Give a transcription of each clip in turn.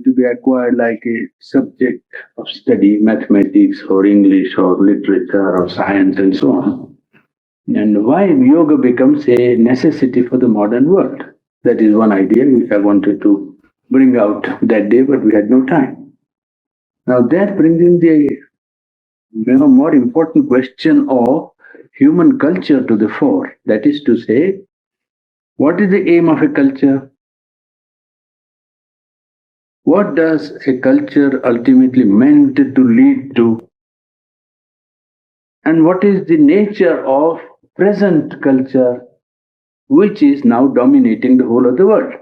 to be acquired like a subject of study, mathematics or English or literature or science and so on. And why yoga becomes a necessity for the modern world. That is one idea which I wanted to bring out that day, but we had no time. Now that brings in the more important question of human culture to the fore. That is to say, what is the aim of a culture? What does a culture ultimately meant to lead to? And what is the nature of present culture which is now dominating the whole of the world?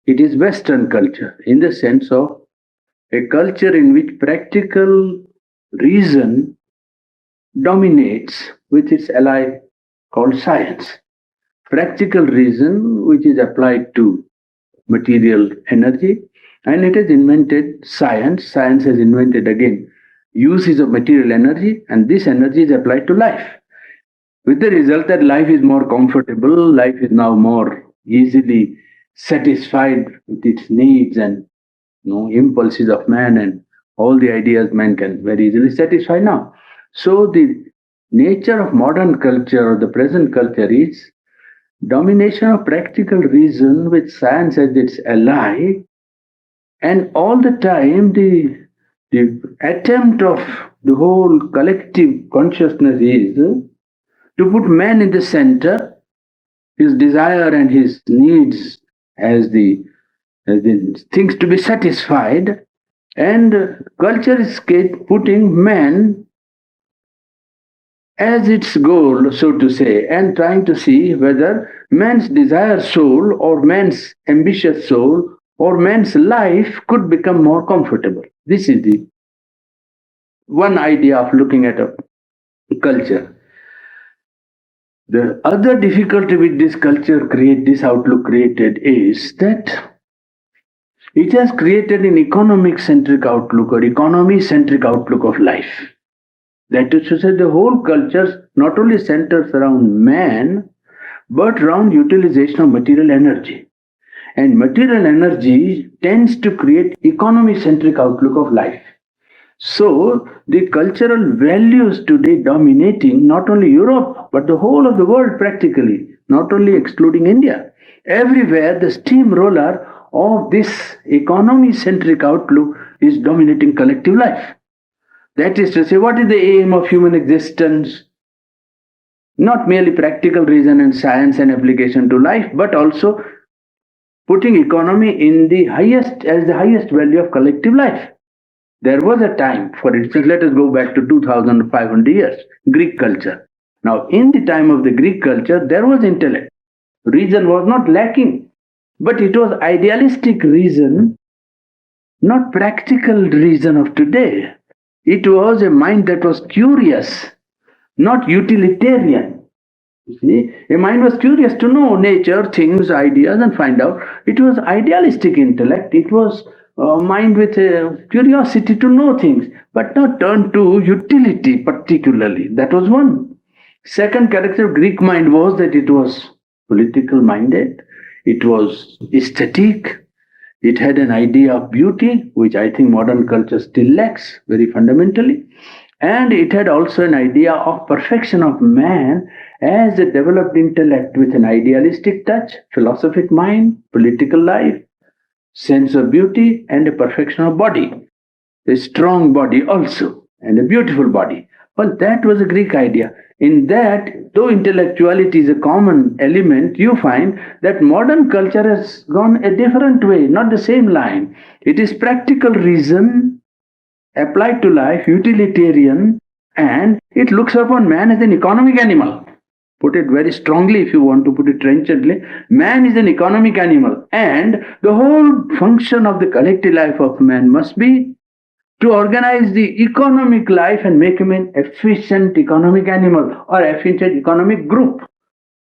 It is Western culture in the sense of a culture in which practical reason dominates with its ally called science. Practical reason which is applied to material energy, and it has invented science. Science has invented again uses of material energy, and this energy is applied to life. With the result that life is more comfortable, life is now more easily satisfied with its needs and impulses of man and all the ideas man can very easily satisfy now. So the nature of modern culture or the present culture is domination of practical reason with science as its ally, and all the time the attempt of the whole collective consciousness is to put man in the center, his desire and his needs as the things to be satisfied, and culture is putting man as its goal, so to say, and trying to see whether man's desire soul or man's ambitious soul or man's life could become more comfortable. This is the one idea of looking at a culture. The other difficulty with this culture this outlook created is that it has created an economic-centric outlook or economy-centric outlook of life. That is to say, the whole culture not only centers around man, but around utilization of material energy. And material energy tends to create economy-centric outlook of life. So, the cultural values today dominating not only Europe, but the whole of the world practically, not only excluding India. Everywhere, the steamroller of this economy-centric outlook is dominating collective life. That is to say, what is the aim of human existence? Not merely practical reason and science and application to life, but also putting economy in the highest value of collective life. There was a time, for instance, let us go back to 2,500 years, Greek culture. Now, in the time of the Greek culture, there was intellect. Reason was not lacking, but it was idealistic reason, not practical reason of today. It was a mind that was curious, not utilitarian. You see, a mind was curious to know nature, things, ideas, and find out. It was idealistic intellect. It was mind with a curiosity to know things, but not turn to utility particularly. That was one. Second character of Greek mind was that it was political minded. It was aesthetic. It had an idea of beauty, which I think modern culture still lacks very fundamentally. And it had also an idea of perfection of man as a developed intellect with an idealistic touch, philosophic mind, political life, sense of beauty, and a perfection of body. A strong body also, and a beautiful body. Well, that was a Greek idea. In that, though intellectuality is a common element, you find that modern culture has gone a different way, not the same line. It is practical reason applied to life, utilitarian, and it looks upon man as an economic animal. Put it very strongly if you want to put it trenchantly. Man is an economic animal, and the whole function of the collective life of man must be to organize the economic life and make him an efficient economic animal or efficient economic group.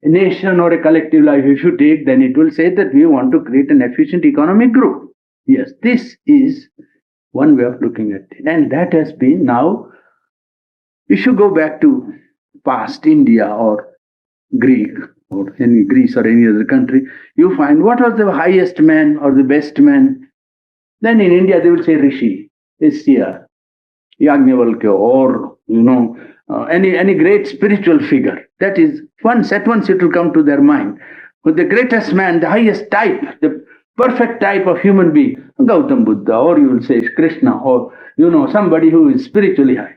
A nation or a collective life, if you take, then it will say that we want to create an efficient economic group. Yes, this is one way of looking at it. And that has been now, if you go back to past India or Greek or any Greece or any other country, you find what was the highest man or the best man? Then in India they will say Rishi, a seer, Yagnavalkya, or any great spiritual figure. That is at once it will come to their mind. But the greatest man, the highest type, the perfect type of human being, Gautam Buddha, or you will say Krishna, or somebody who is spiritually high.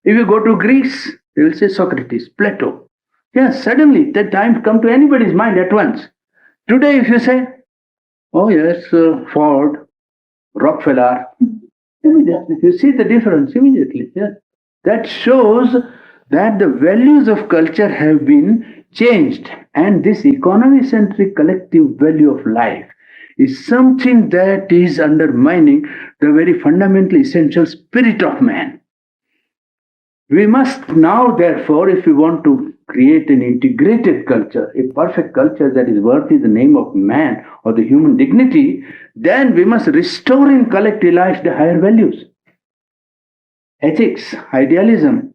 If you go to Greece, they will say Socrates, Plato. Yes, suddenly that time come to anybody's mind at once. Today, if you say, oh yes, Ford, Rockefeller, immediately you see the difference immediately. Yes. That shows that the values of culture have been changed, and this economy-centric collective value of life is something that is undermining the very fundamental essential spirit of man. We must now, therefore, if we want to create an integrated culture, a perfect culture that is worthy the name of man or the human dignity, then we must restore in collective life the higher values. Ethics, idealism,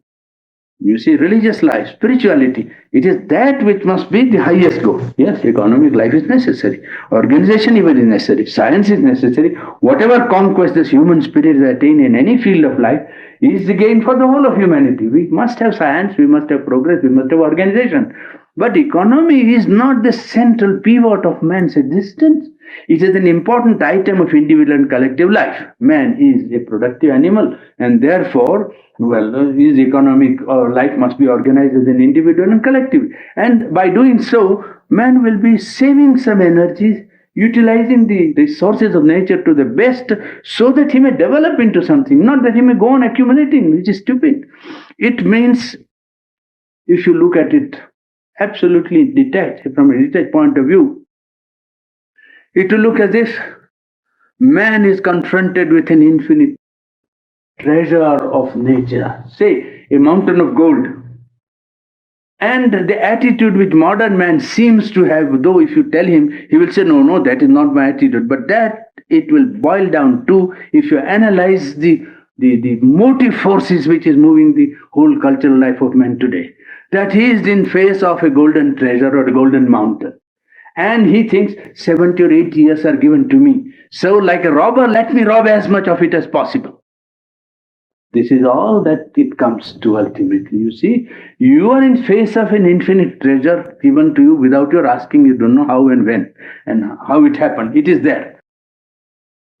you see, religious life, spirituality, it is that which must be the highest goal. Yes, economic life is necessary. Organization even is necessary. Science is necessary. Whatever conquest this human spirit is attained in any field of life is the gain for the whole of humanity. We must have science, we must have progress, we must have organization. But economy is not the central pivot of man's existence. It is an important item of individual and collective life. Man is a productive animal, and therefore, his economic life must be organized as an individual and collective. And by doing so, man will be saving some energy, utilizing the resources of nature to the best, so that he may develop into something, not that he may go on accumulating, which is stupid. It means, if you look at it absolutely detached, from a detached point of view, it will look as if man is confronted with an infinite treasure of nature, say a mountain of gold. And the attitude which modern man seems to have, though if you tell him, he will say, no, that is not my attitude. But that it will boil down to, if you analyze the motive forces which is moving the whole cultural life of man today, that he is in face of a golden treasure or a golden mountain. And he thinks 70 or 80 years are given to me. So like a robber, let me rob as much of it as possible. This is all that it comes to ultimately. You see, you are in face of an infinite treasure given to you without your asking. You don't know how and when and how it happened. It is there.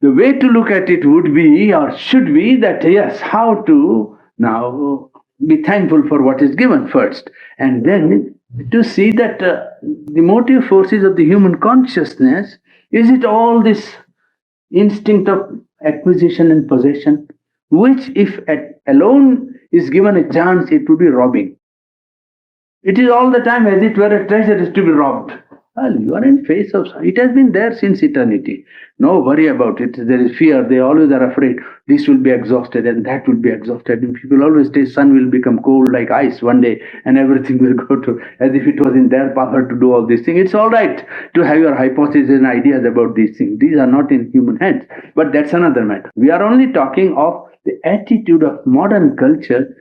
The way to look at it would be, or should be, that yes, how to now be thankful for what is given first, and then to see that the motive forces of the human consciousness, is it all this instinct of acquisition and possession, which if alone is given a chance, it would be robbing. It is all the time as it were a treasure is to be robbed. Well, you are in face of it. Has been there since eternity. No worry about it. There is fear. They always are afraid. This will be exhausted and that will be exhausted. And people always say sun will become cold like ice one day and everything will go to as if it was in their power to do all these things. It's all right to have your hypotheses and ideas about these things. These are not in human hands. But that's another matter. We are only talking of the attitude of modern culture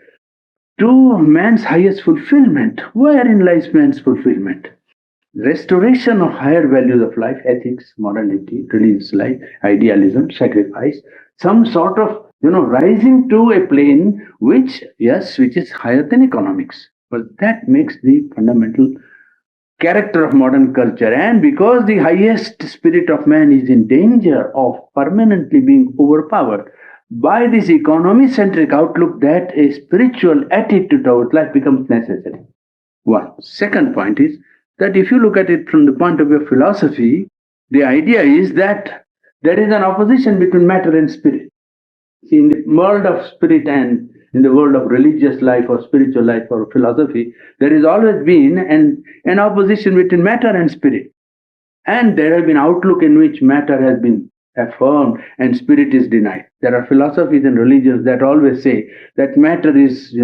to man's highest fulfillment. Wherein lies man's fulfillment? Restoration of higher values of life, ethics, morality, religious life, idealism, sacrifice, some sort of, rising to a plane which is higher than economics. But that makes the fundamental character of modern culture. And because the highest spirit of man is in danger of permanently being overpowered by this economy-centric outlook, that a spiritual attitude towards life becomes necessary. One. Second point is that if you look at it from the point of view of philosophy, the idea is that there is an opposition between matter and spirit. See, in the world of spirit and in the world of religious life or spiritual life or philosophy, there has always been an opposition between matter and spirit. And there has been outlook in which matter has been affirmed and spirit is denied. There are philosophies and religions that always say that matter is,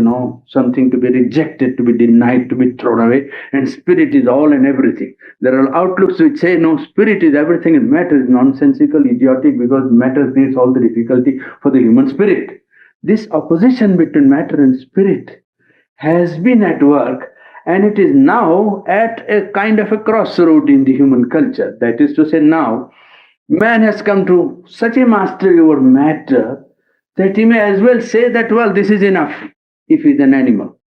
something to be rejected, to be denied, to be thrown away, and spirit is all and everything. There are outlooks which say, no, spirit is everything and matter is nonsensical, idiotic, because matter creates all the difficulty for the human spirit. This opposition between matter and spirit has been at work, and it is now at a kind of a crossroad in the human culture. That is to say, now Man has come to such a mastery over matter that he may as well say that, well, this is enough if he is an animal.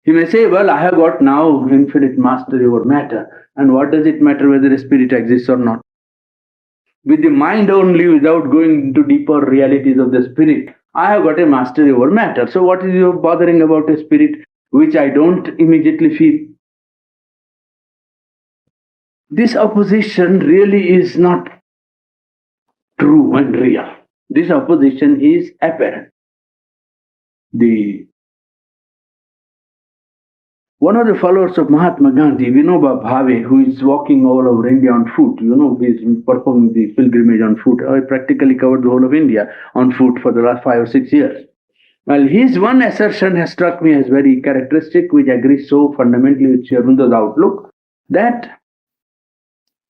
He may say, well, I have got now infinite mastery over matter, and what does it matter whether a spirit exists or not? With the mind only, without going into deeper realities of the spirit, I have got a mastery over matter. So, what is you bothering about a spirit which I don't immediately feel? This opposition really is not true and real. This opposition is apparent. The One of the followers of Mahatma Gandhi, Vinoba Bhave, who is walking all over India on foot, he's performing the pilgrimage on foot. I practically covered the whole of India on foot for the last 5 or 6 years. Well, his one assertion has struck me as very characteristic, which agrees so fundamentally with Sri Aurobindo's outlook, that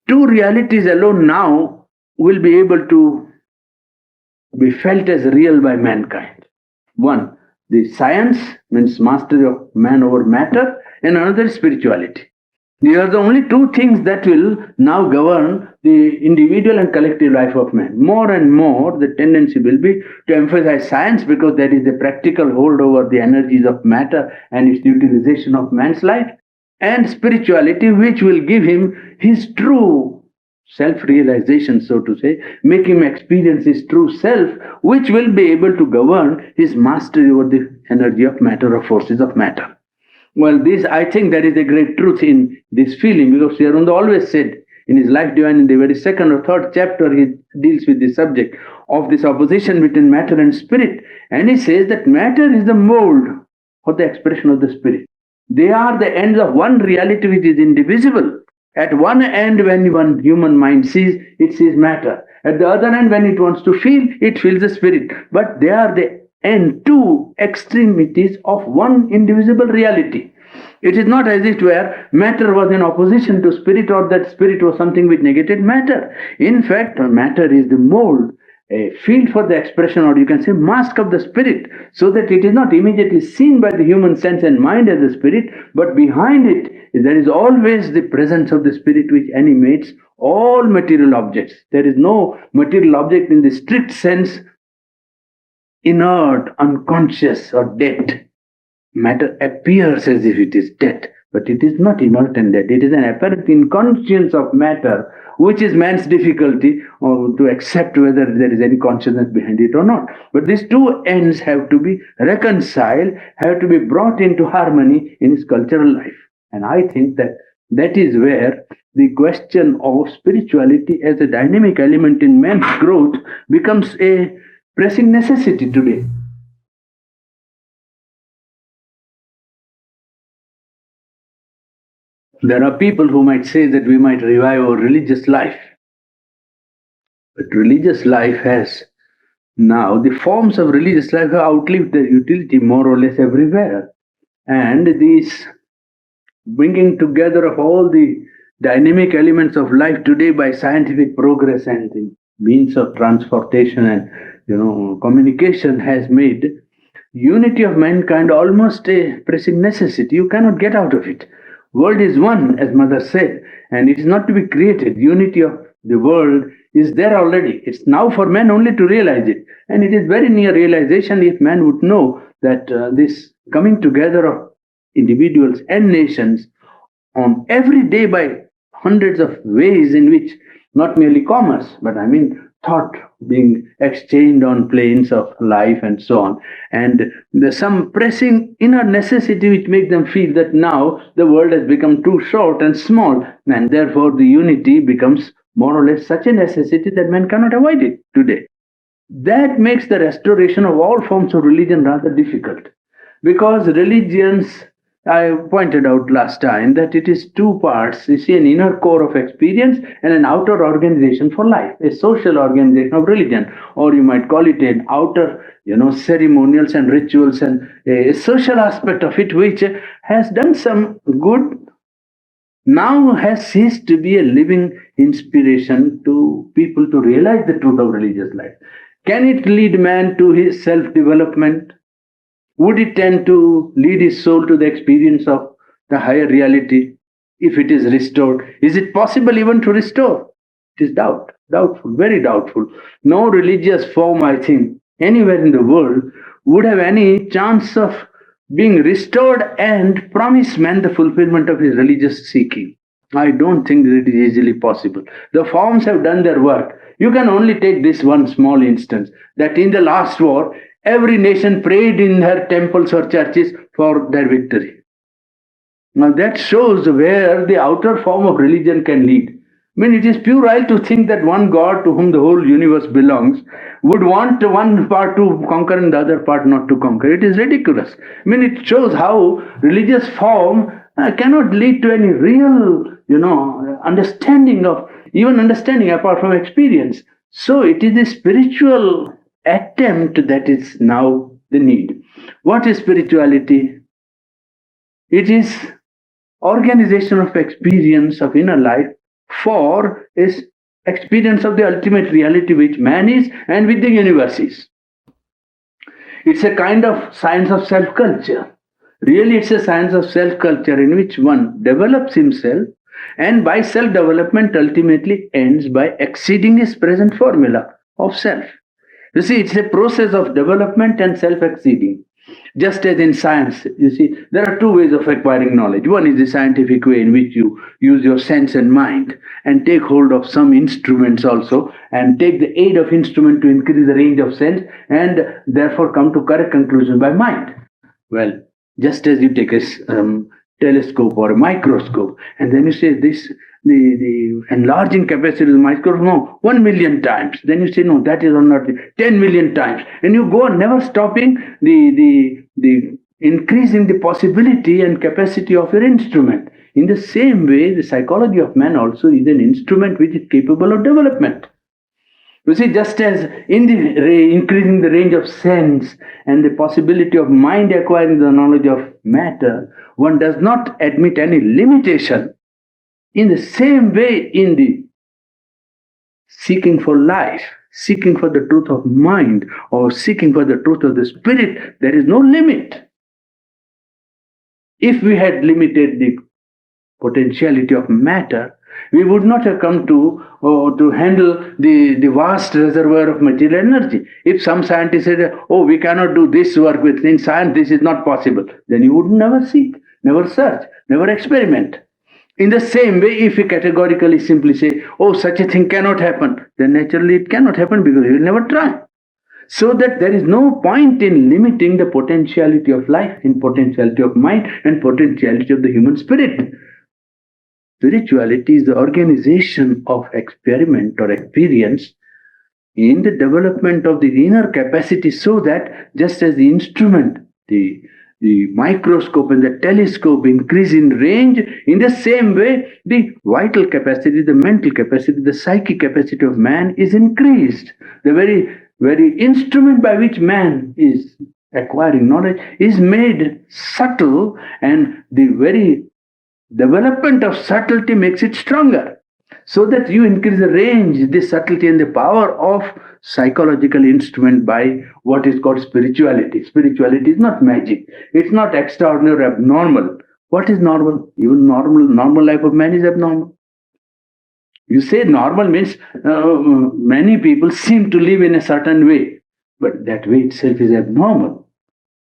two realities alone now will be able to be felt as real by mankind. One, the science, means mastery of man over matter, and another, spirituality. These are the only two things that will now govern the individual and collective life of man. More and more, the tendency will be to emphasize science because that is the practical hold over the energies of matter and its utilization of man's life, and spirituality, which will give him his true self-realization, so to say, make him experience his true self, which will be able to govern his mastery over the energy of matter or forces of matter. Well, I think there is a great truth in this feeling, because Sri Aurobindo always said in his Life Divine, in the very second or third chapter, he deals with the subject of this opposition between matter and spirit. And he says that matter is the mold for the expression of the spirit. They are the ends of one reality which is indivisible. At one end, when one human mind sees, it sees matter. At the other end, when it wants to feel, it feels the spirit. But they are the end, two extremities of one indivisible reality. It is not as if where matter was in opposition to spirit, or that spirit was something which negated matter. In fact, matter is the mold, a field for the expression, or you can say mask of the spirit, so that it is not immediately seen by the human sense and mind as a spirit, but behind it there is always the presence of the spirit which animates all material objects. There is no material object in the strict sense inert, unconscious, or dead. Matter appears as if it is dead, but it is not inert and dead. It is an apparent inconscience of matter, which is man's difficulty to accept whether there is any consciousness behind it or not. But these two ends have to be reconciled, have to be brought into harmony in his cultural life. And I think that is where the question of spirituality as a dynamic element in man's growth becomes a pressing necessity today. There are people who might say that we might revive our religious life. But religious life has now, the forms of religious life have outlived their utility more or less everywhere. And this bringing together of all the dynamic elements of life today by scientific progress and the means of transportation and communication has made unity of mankind almost a pressing necessity. You cannot get out of it. World is one, as Mother said, and it is not to be created. Unity of the world is there already. It's now for man only to realize it. And it is very near realization if man would know that this coming together of individuals and nations on every day by hundreds of ways in which not merely commerce, but thought being exchanged on planes of life and so on. And there's some pressing inner necessity which makes them feel that now the world has become too short and small, and therefore the unity becomes more or less such a necessity that man cannot avoid it today. That makes the restoration of all forms of religion rather difficult, because religions, I pointed out last time that it is two parts. You see, an inner core of experience and an outer organization for life, a social organization of religion, or you might call it an outer, ceremonials and rituals, and a social aspect of it which has done some good, now has ceased to be a living inspiration to people to realize the truth of religious life. Can it lead man to his self-development? Would it tend to lead his soul to the experience of the higher reality if it is restored? Is it possible even to restore? It is doubtful, very doubtful. No religious form, I think, anywhere in the world would have any chance of being restored and promise man the fulfillment of his religious seeking. I don't think that it is easily possible. The forms have done their work. You can only take this one small instance that in the last war, every nation prayed in her temples or churches for their victory. Now that shows where the outer form of religion can lead. I mean, it is puerile to think that one God to whom the whole universe belongs would want one part to conquer and the other part not to conquer. It is ridiculous. I mean, it shows how religious form cannot lead to any real, understanding apart from experience. So it is the spiritual attempt that is now the need. What is spirituality? It is organization of experience of inner life for is experience of the ultimate reality which man is and with the universe is. It's a kind of science of self-culture. Really, it's a science of self-culture in which one develops himself and by self-development ultimately ends by exceeding his present formula of self. You see, it's a process of development and self-exceeding. Just as in science, you see, there are two ways of acquiring knowledge. One is the scientific way in which you use your sense and mind and take hold of some instruments also and take the aid of instrument to increase the range of sense and therefore come to correct conclusion by mind. Well, just as you take a telescope or a microscope and then you say the enlarging capacity of the microscope, no, 1 million times. Then you say, no, that is not 10 million times. And you go on never stopping the increasing the possibility and capacity of your instrument. In the same way, the psychology of man also is an instrument which is capable of development. You see, just as in the increasing the range of sense and the possibility of mind acquiring the knowledge of matter, one does not admit any limitation. In the same way, in the seeking for life, seeking for the truth of mind, or seeking for the truth of the spirit, there is no limit. If we had limited the potentiality of matter, we would not have come to handle the vast reservoir of material energy. If some scientist said, oh, we cannot do this work within science, this is not possible, then you would never seek, never search, never experiment. In the same way, if we categorically simply say, oh, such a thing cannot happen, then naturally it cannot happen because we will never try. So that there is no point in limiting the potentiality of life, in potentiality of mind, and potentiality of the human spirit. Spirituality is the organization of experiment or experience in the development of the inner capacity so that just as the instrument, the microscope and the telescope increase in range, in the same way, the vital capacity, the mental capacity, the psychic capacity of man is increased. The very instrument by which man is acquiring knowledge is made subtle, and the very development of subtlety makes it stronger. So that you increase the range, the subtlety and the power of psychological instrument by what is called spirituality. Spirituality is not magic. It's not extraordinary or abnormal. What is normal? Even normal life of man is abnormal. You say normal means many people seem to live in a certain way, but that way itself is abnormal.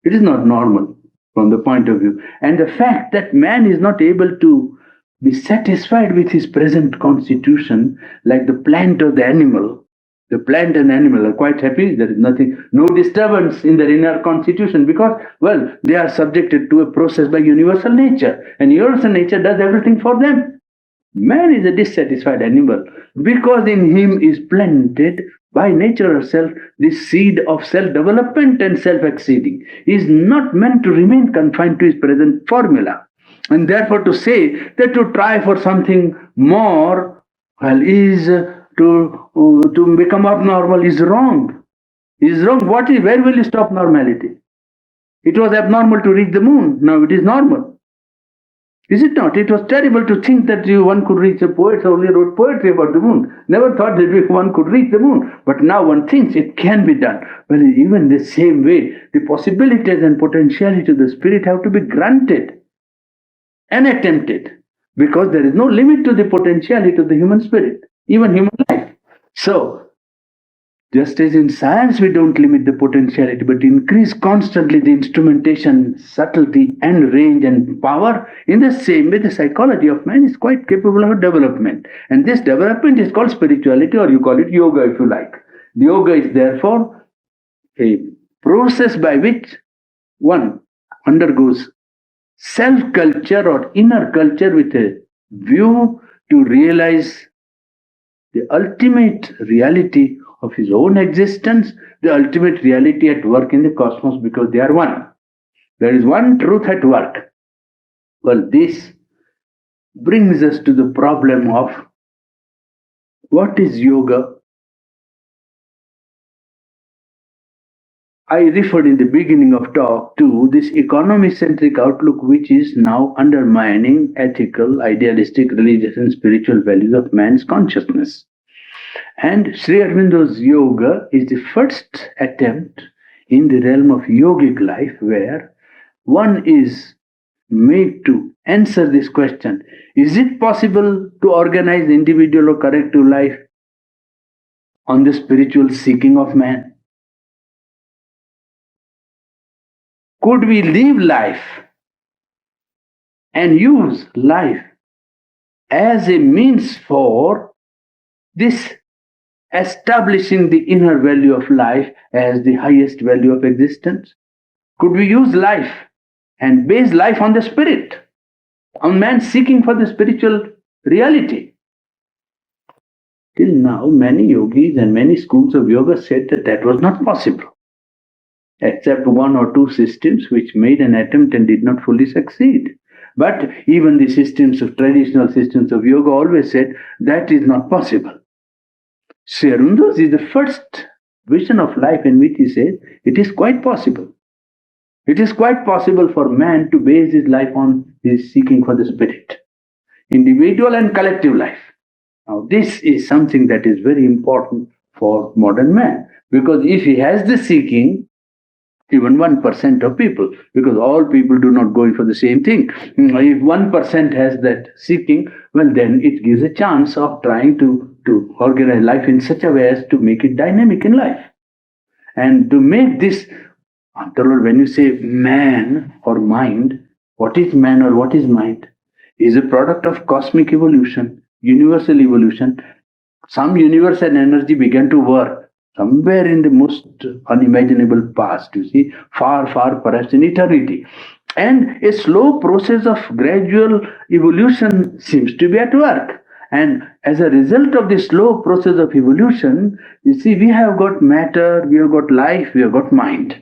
It is not normal from the point of view. And the fact that man is not able to be satisfied with his present constitution, like the plant or the animal. The plant and animal are quite happy. There is no disturbance in their inner constitution because, well, they are subjected to a process by universal nature. And universal nature does everything for them. Man is a dissatisfied animal because in him is planted by nature herself this seed of self-development and self-exceeding. He is not meant to remain confined to his present formula. And therefore to say that to try for something more, well, is to become abnormal is wrong. Is wrong. Where will you stop normality? It was abnormal to reach the moon. Now it is normal. Is it not? It was terrible to think that one could reach. The poets only wrote poetry about the moon. Never thought that one could reach the moon. But now one thinks it can be done. Well, even the same way, the possibilities and potentiality of the spirit have to be granted and attempted, because there is no limit to the potentiality of the human spirit. even human life. So, just as in science we don't limit the potentiality but increase constantly the instrumentation, subtlety and range and power, in the same way the psychology of man is quite capable of development. And this development is called spirituality, or you call it yoga if you like. The yoga is therefore a process by which one undergoes self-culture or inner culture with a view to realize the ultimate reality of his own existence, the ultimate reality at work in the cosmos, because they are one. There is one truth at work. Well, this brings us to the problem of what is yoga. I referred in the beginning of talk to this economy-centric outlook, which is now undermining ethical, idealistic, religious and spiritual values of man's consciousness. And Sri Aurobindo's yoga is the first attempt in the realm of yogic life where one is made to answer this question: is it possible to organize individual or collective life on the spiritual seeking of man? Could we live life and use life as a means for this establishing the inner value of life as the highest value of existence? Could we use life and base life on the spirit, on man seeking for the spiritual reality? Till now, many yogis and many schools of yoga said that that was not possible, except one or two systems which made an attempt and did not fully succeed. But even the traditional systems of yoga always said that is not possible. Sri Aurobindo's is the first vision of life in which he says it is quite possible. It is quite possible for man to base his life on his seeking for the spirit, individual and collective life. Now, this is something that is very important for modern man, because if he has the seeking, even 1% of people, because all people do not go in for the same thing. If 1% has that seeking, well, then it gives a chance of trying to organize life in such a way as to make it dynamic in life. And to make this, after all, when you say man or mind, what is man or what is mind? Is a product of cosmic evolution, universal evolution. Some universe and energy began to work somewhere in the most unimaginable past, you see, far, far perhaps in eternity. And a slow process of gradual evolution seems to be at work. And as a result of this slow process of evolution, you see, we have got matter, we have got life, we have got mind.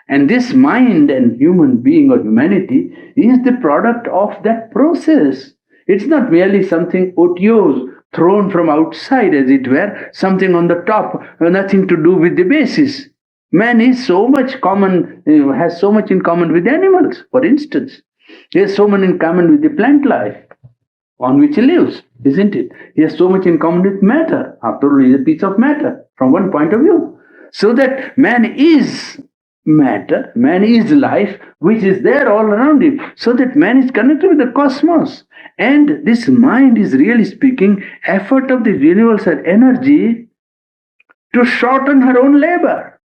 And this mind and human being or humanity is the product of that process. It's not merely something odious, thrown from outside, as it were, something on the top, nothing to do with the basis. Man is so much common, has so much in common with animals, for instance. He has so much in common with the plant life on which he lives, isn't it? He has so much in common with matter. After all, he is a piece of matter from one point of view. So that man is matter, man is life, which is there all around him. So that man is connected with the cosmos. And this mind is, really speaking, effort of the universal energy to shorten her own labor.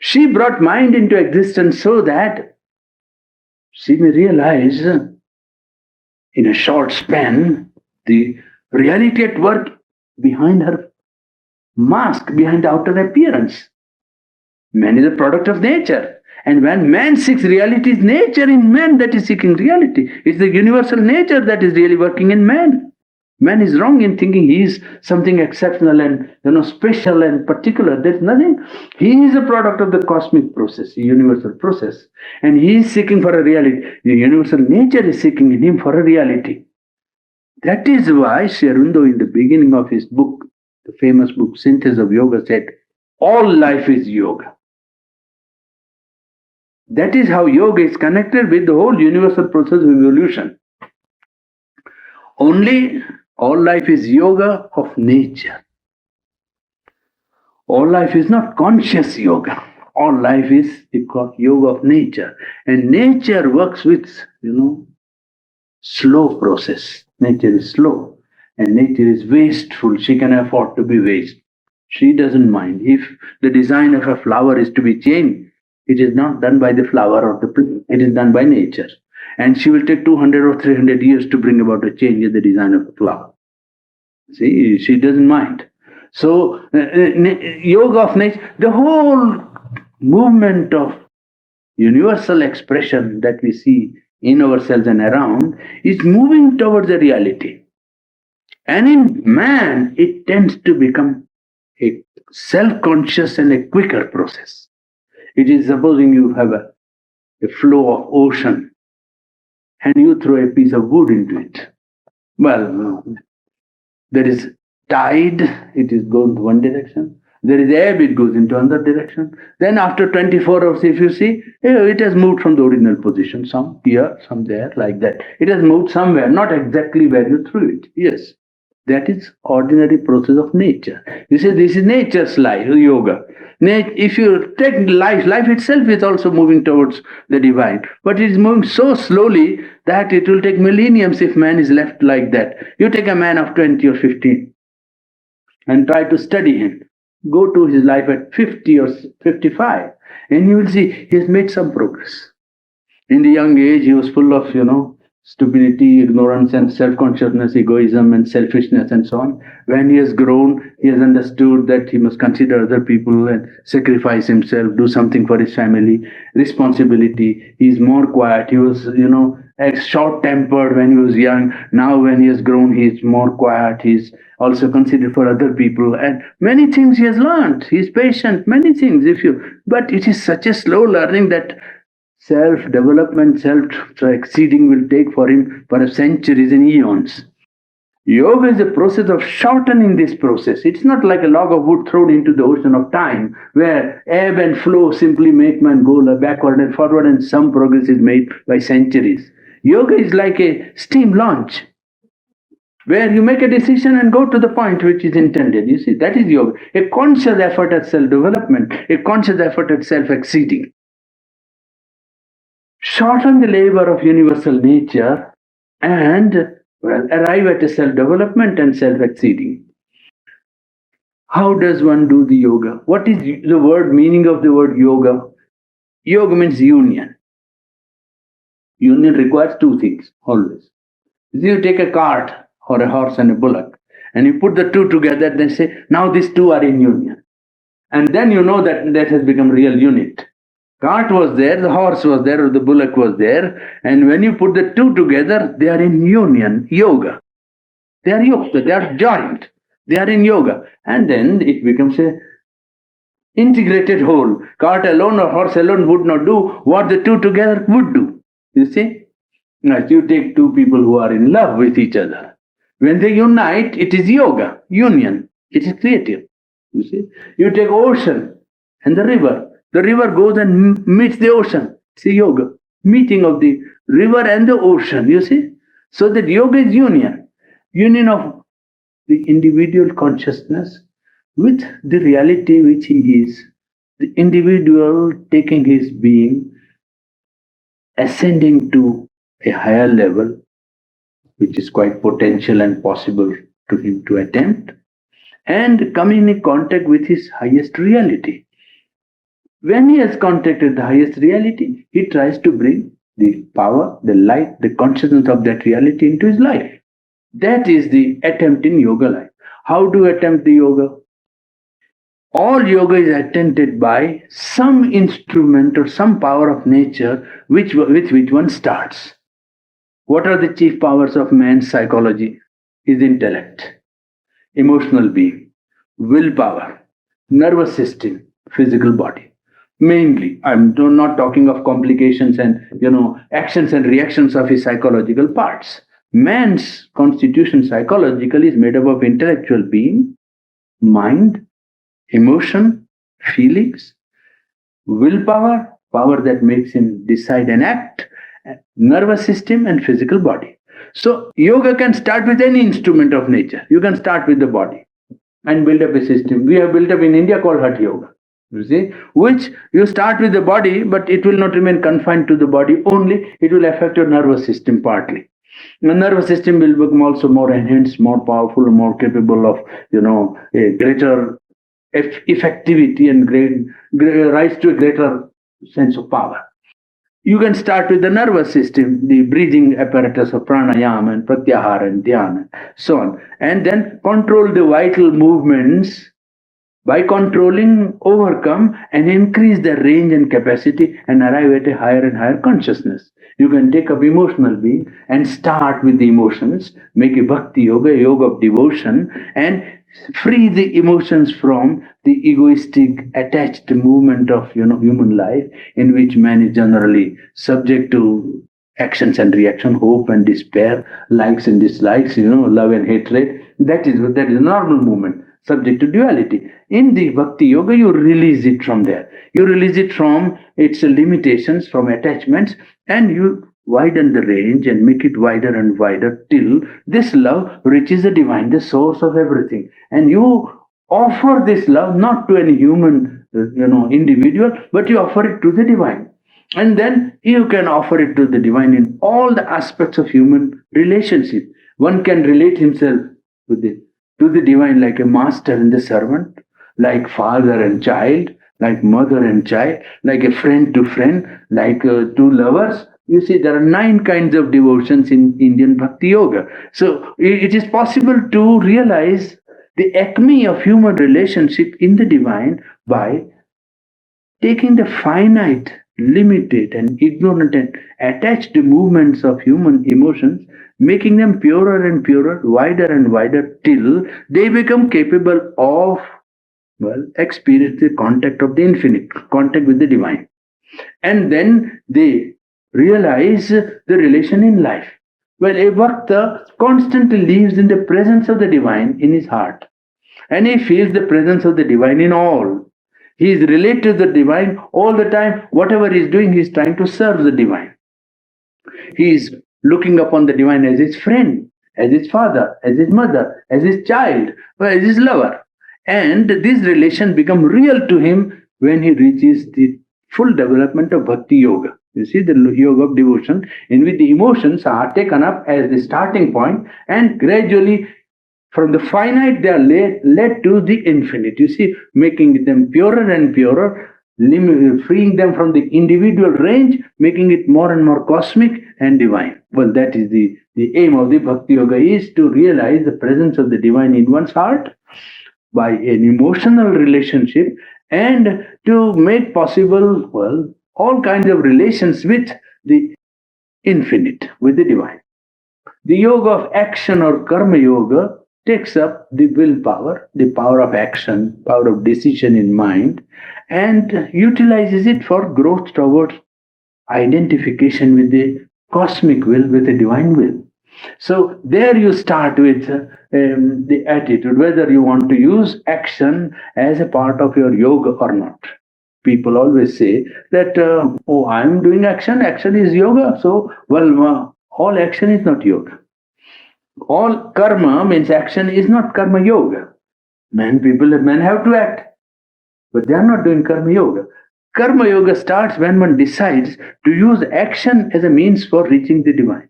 She brought mind into existence so that she may realize in a short span the reality at work behind her mask, behind the outer appearance. Man is a product of nature. And when man seeks reality, it's nature in man that is seeking reality. It's the universal nature that is really working in man. Man is wrong in thinking he is something exceptional and special and particular. There's nothing. He is a product of the cosmic process, the universal process. And he is seeking for a reality. The universal nature is seeking in him for a reality. That is why Sri Aurobindo, in the beginning of his book, the famous book, Synthesis of Yoga, said, all life is yoga. That is how yoga is connected with the whole universal process of evolution. Only all life is yoga of nature. All life is not conscious yoga. All life is yoga of nature. And nature works with, slow process. Nature is slow. And nature is wasteful. She can afford to be waste. She doesn't mind. If the design of a flower is to be changed, it is not done by the flower or the plant. It is done by nature. And she will take 200 or 300 years to bring about a change in the design of a flower. See, she doesn't mind. So, yoga of nature, the whole movement of universal expression that we see in ourselves and around is moving towards the reality. And in man, it tends to become a self-conscious and a quicker process. It is supposing you have a flow of ocean and you throw a piece of wood into it. Well, there is tide, it is going to one direction. There is ebb, it goes into another direction. Then after 24 hours, if you see, it has moved from the original position, some here, some there, like that. It has moved somewhere, not exactly where you threw it. Yes, that is ordinary process of nature. You say this is nature's life, yoga. If you take life itself is also moving towards the divine. But it is moving so slowly that it will take millenniums if man is left like that. You take a man of 20 or 15 and try to study him. Go to his life at 50 or 55 and you will see he has made some progress. In the young age, he was full of, stupidity, ignorance, and self-consciousness, egoism, and selfishness, and so on. When he has grown, he has understood that he must consider other people and sacrifice himself, do something for his family, responsibility. He is more quiet. He was, short-tempered when he was young. Now, when he has grown, he is more quiet. He's also considered for other people, and many things he has learned. He is patient, many things. But it is such a slow learning that self-development, self-exceeding will take for him for centuries and eons. Yoga is a process of shortening this process. It's not like a log of wood thrown into the ocean of time, where ebb and flow simply make man go backward and forward, and some progress is made by centuries. Yoga is like a steam launch, where you make a decision and go to the point which is intended. You see, that is yoga. A conscious effort at self-development, a conscious effort at self-exceeding. Shorten the labor of universal nature and arrive at a self-development and self-exceeding. How does one do the yoga? What is the meaning of the word yoga? Yoga means union. Union requires two things, always. If you take a cart or a horse and a bullock, and you put the two together, then say, now these two are in union. And then you know that has become real unit. Cart was there, the horse was there, or the bullock was there, and when you put the two together, they are in union, yoga. They are yoga, they are joined, they are in yoga. And then it becomes a integrated whole. Cart alone or horse alone would not do what the two together would do. You see? Now, you take two people who are in love with each other. When they unite, it is yoga, union. It is creative. You see? You take ocean and the river. The river goes and meets the ocean. See, yoga. Meeting of the river and the ocean, you see? So that yoga is union. Union of the individual consciousness with the reality which he is. The individual taking his being, ascending to a higher level, which is quite potential and possible to him to attempt, and coming in contact with his highest reality. When he has contacted the highest reality, he tries to bring the power, the light, the consciousness of that reality into his life. That is the attempt in yoga life. How to attempt the yoga? All yoga is attempted by some instrument or some power of nature with which one starts. What are the chief powers of man's psychology? His intellect, emotional being, willpower, nervous system, physical body. Mainly, I'm not talking of complications and actions and reactions of his psychological parts. Man's constitution psychologically is made up of intellectual being, mind, emotion, feelings, willpower, power that makes him decide and act, nervous system, and physical body. So yoga can start with any instrument of nature. You can start with the body and build up a system. We have built up in India called Hatha Yoga. You see, which you start with the body, but it will not remain confined to the body only. It will affect your nervous system partly. The nervous system will become also more enhanced, more powerful, more capable of, a greater effectivity and rise to a greater sense of power. You can start with the nervous system, the breathing apparatus of pranayama and pratyahara and dhyana, so on, and then control the vital movements. By controlling, overcome, and increase the range and capacity and arrive at a higher and higher consciousness. You can take up emotional being and start with the emotions, make a bhakti yoga, a yoga of devotion, and free the emotions from the egoistic attached movement of human life, in which man is generally subject to actions and reaction, hope and despair, likes and dislikes, love and hatred. That is normal movement, subject to duality. In the bhakti yoga, you release it from there. You release it from its limitations, from attachments, and you widen the range and make it wider and wider till this love reaches the divine, the source of everything. And you offer this love not to any human, individual, but you offer it to the divine. And then you can offer it to the divine in all the aspects of human relationship. One can relate himself to the divine like a master and the servant, like father and child, like mother and child, like a friend to friend, like two lovers. You see, there are 9 kinds of devotions in Indian Bhakti Yoga. So it is possible to realize the acme of human relationship in the divine by taking the finite, limited, and ignorant and attached movements of human emotions, making them purer and purer, wider and wider, till they become capable of, experience the contact of the infinite, contact with the divine. And then they realize the relation in life. Well, a bhakta constantly lives in the presence of the divine in his heart, and he feels the presence of the divine in all. He is related to the divine all the time. Whatever he is doing, he is trying to serve the divine. He is looking upon the divine as his friend, as his father, as his mother, as his child, or as his lover. And this relation becomes real to him when he reaches the full development of Bhakti Yoga. You see, the yoga of devotion, in which the emotions are taken up as the starting point, and gradually from the finite they are led to the infinite. You see, making them purer and purer, freeing them from the individual range, making it more and more cosmic and divine. Well, that is the aim of the Bhakti Yoga, is to realize the presence of the divine in one's heart by an emotional relationship, and to make possible, all kinds of relations with the infinite, with the divine. The yoga of action or karma yoga takes up the willpower, the power of action, power of decision in mind, and utilizes it for growth towards identification with the cosmic will, with the divine will. So there you start with the attitude, whether you want to use action as a part of your yoga or not. People always say that, I'm doing action, action is yoga. So, all action is not yoga. All karma means action is not karma yoga. Men have to act, but they are not doing karma yoga. Karma yoga starts when one decides to use action as a means for reaching the divine.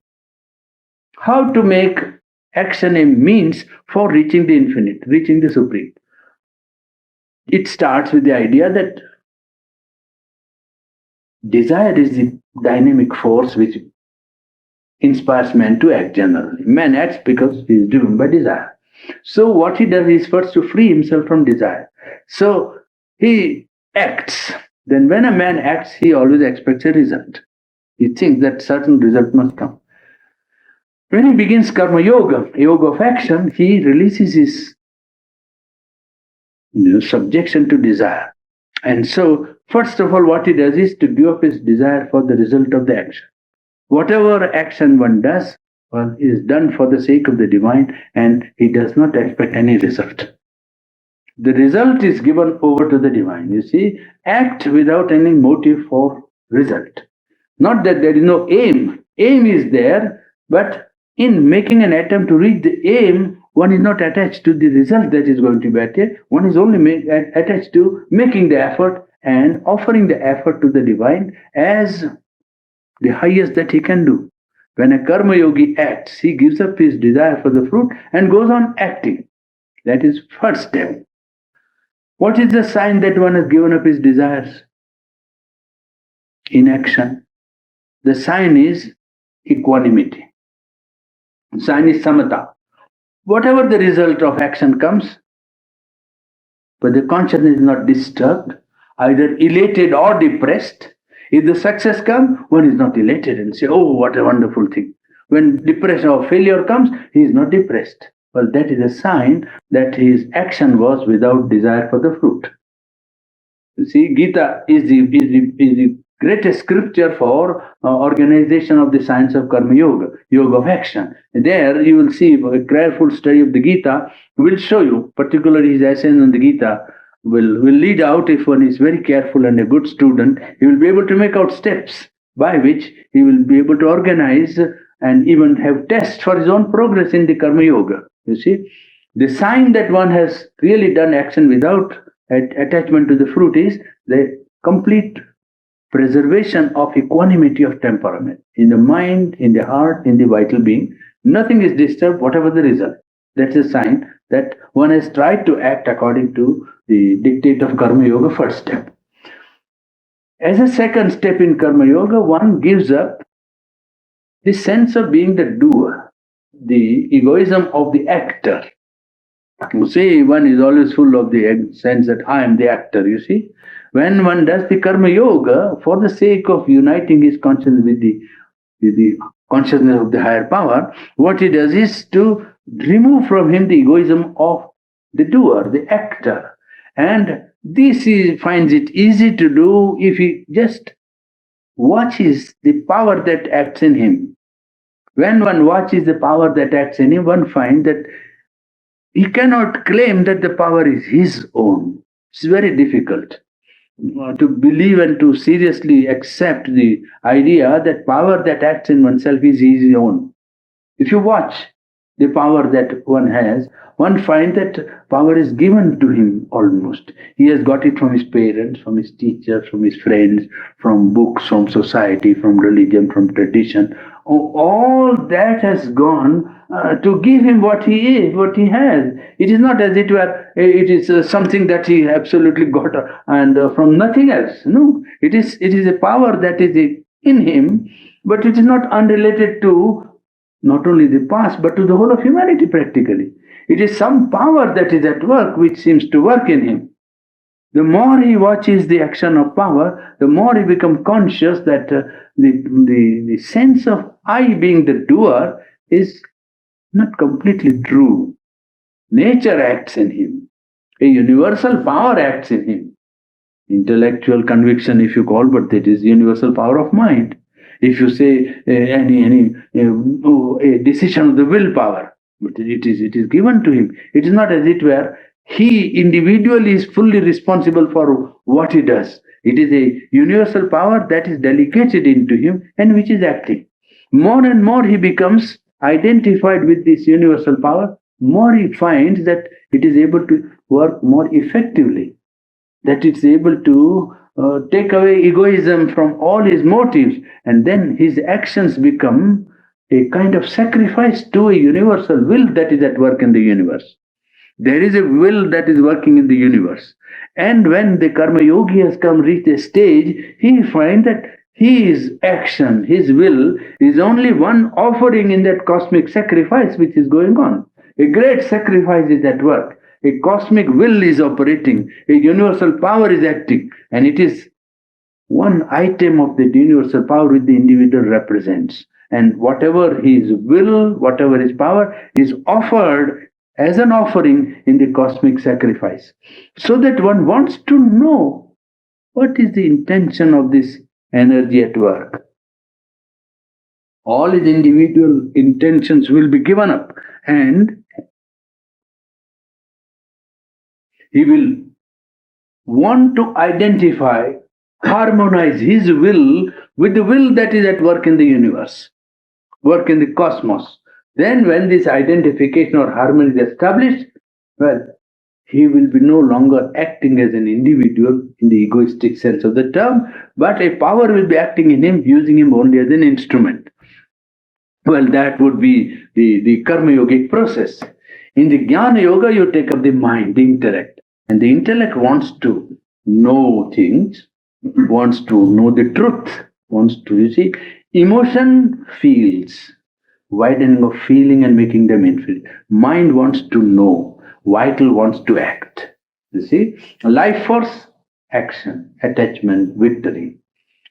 How to make action a means for reaching the infinite, reaching the supreme? It starts with the idea that desire is the dynamic force which inspires man to act generally. Man acts because he is driven by desire. So what he does is first to free himself from desire. So he acts. Then when a man acts, he always expects a result. He thinks that certain result must come. When he begins karma yoga, yoga of action, he releases his subjection to desire. And so, first of all, what he does is to give up his desire for the result of the action. Whatever action one does, is done for the sake of the divine, and he does not expect any result. The result is given over to the divine. You see, act without any motive for result. Not that there is no aim. Aim is there, but in making an attempt to reach the aim, one is not attached to the result that is going to be attained. One is only attached to making the effort and offering the effort to the divine as the highest that he can do. When a karma yogi acts, he gives up his desire for the fruit and goes on acting. That is first step. What is the sign that one has given up his desires? Inaction. The sign is equanimity. The sign is samatha. Whatever the result of action comes, but the consciousness is not disturbed, either elated or depressed. If the success comes, one is not elated and say, oh, what a wonderful thing. When depression or failure comes, he is not depressed. Well, that is a sign that his action was without desire for the fruit. You see, Gita is the greatest scripture for organization of the science of karma yoga, yoga of action. There you will see a careful study of the Gita will show you, particularly his essays on the Gita, will lead out, if one is very careful and a good student, he will be able to make out steps by which he will be able to organize and even have tests for his own progress in the karma yoga. You see, the sign that one has really done action without attachment to the fruit is the complete preservation of equanimity of temperament in the mind, in the heart, in the vital being. Nothing is disturbed, whatever the result. That's a sign that one has tried to act according to the dictate of karma yoga, first step. As a second step in karma yoga, one gives up the sense of being the doer, the egoism of the actor. You see, one is always full of the sense that I am the actor, you see. When one does the karma yoga for the sake of uniting his consciousness with the consciousness of the higher power, what he does is to remove from him the egoism of the doer, the actor. And this he finds it easy to do if he just watches the power that acts in him. When one watches the power that acts in him, one finds that he cannot claim that the power is his own. It's very difficult to believe and to seriously accept the idea that power that acts in oneself is his own. If you watch the power that one has, one finds that power is given to him almost. He has got it from his parents, from his teachers, from his friends, from books, from society, from religion, from tradition. All that has gone to give him what he is, what he has. It is not as it were, it is something that he absolutely got and from nothing else. No, it is a power that is in him, but it is not unrelated to not only the past, but to the whole of humanity practically. It is some power that is at work which seems to work in him. The more he watches the action of power, the more he becomes conscious that the sense of I being the doer is not completely true. Nature acts in him. A universal power acts in him. Intellectual conviction, if you call, but that is universal power of mind. If you say a decision of the willpower, but it is given to him. It is not as it were he individually is fully responsible for what he does. It is a universal power that is delegated into him and which is acting. More and more he becomes identified with this universal power, more he finds that it is able to work more effectively, that it's able to take away egoism from all his motives, and then his actions become a kind of sacrifice to a universal will that is at work in the universe. There is a will that is working in the universe. And when the karma yogi has reached a stage, he finds that his action, his will, is only one offering in that cosmic sacrifice which is going on. A great sacrifice is at work. A cosmic will is operating. A universal power is acting. And it is one item of the universal power which the individual represents. And whatever his will, whatever his power, is offered as an offering in the cosmic sacrifice. So that one wants to know what is the intention of this energy at work. All his individual intentions will be given up, and he will want to identify, harmonize his will with the will that is at work in the universe, work in the cosmos. Then when this identification or harmony is established, well, he will be no longer acting as an individual in the egoistic sense of the term, but a power will be acting in him, using him only as an instrument. Well, that would be the karma yogic process. In the Jnana Yoga, you take up the mind, the intellect, and the intellect wants to know things, wants to know the truth, wants to, you see, emotion feels, widening of feeling and making them infinite. Mind wants to know, vital wants to act. You see, life force, action, attachment, victory.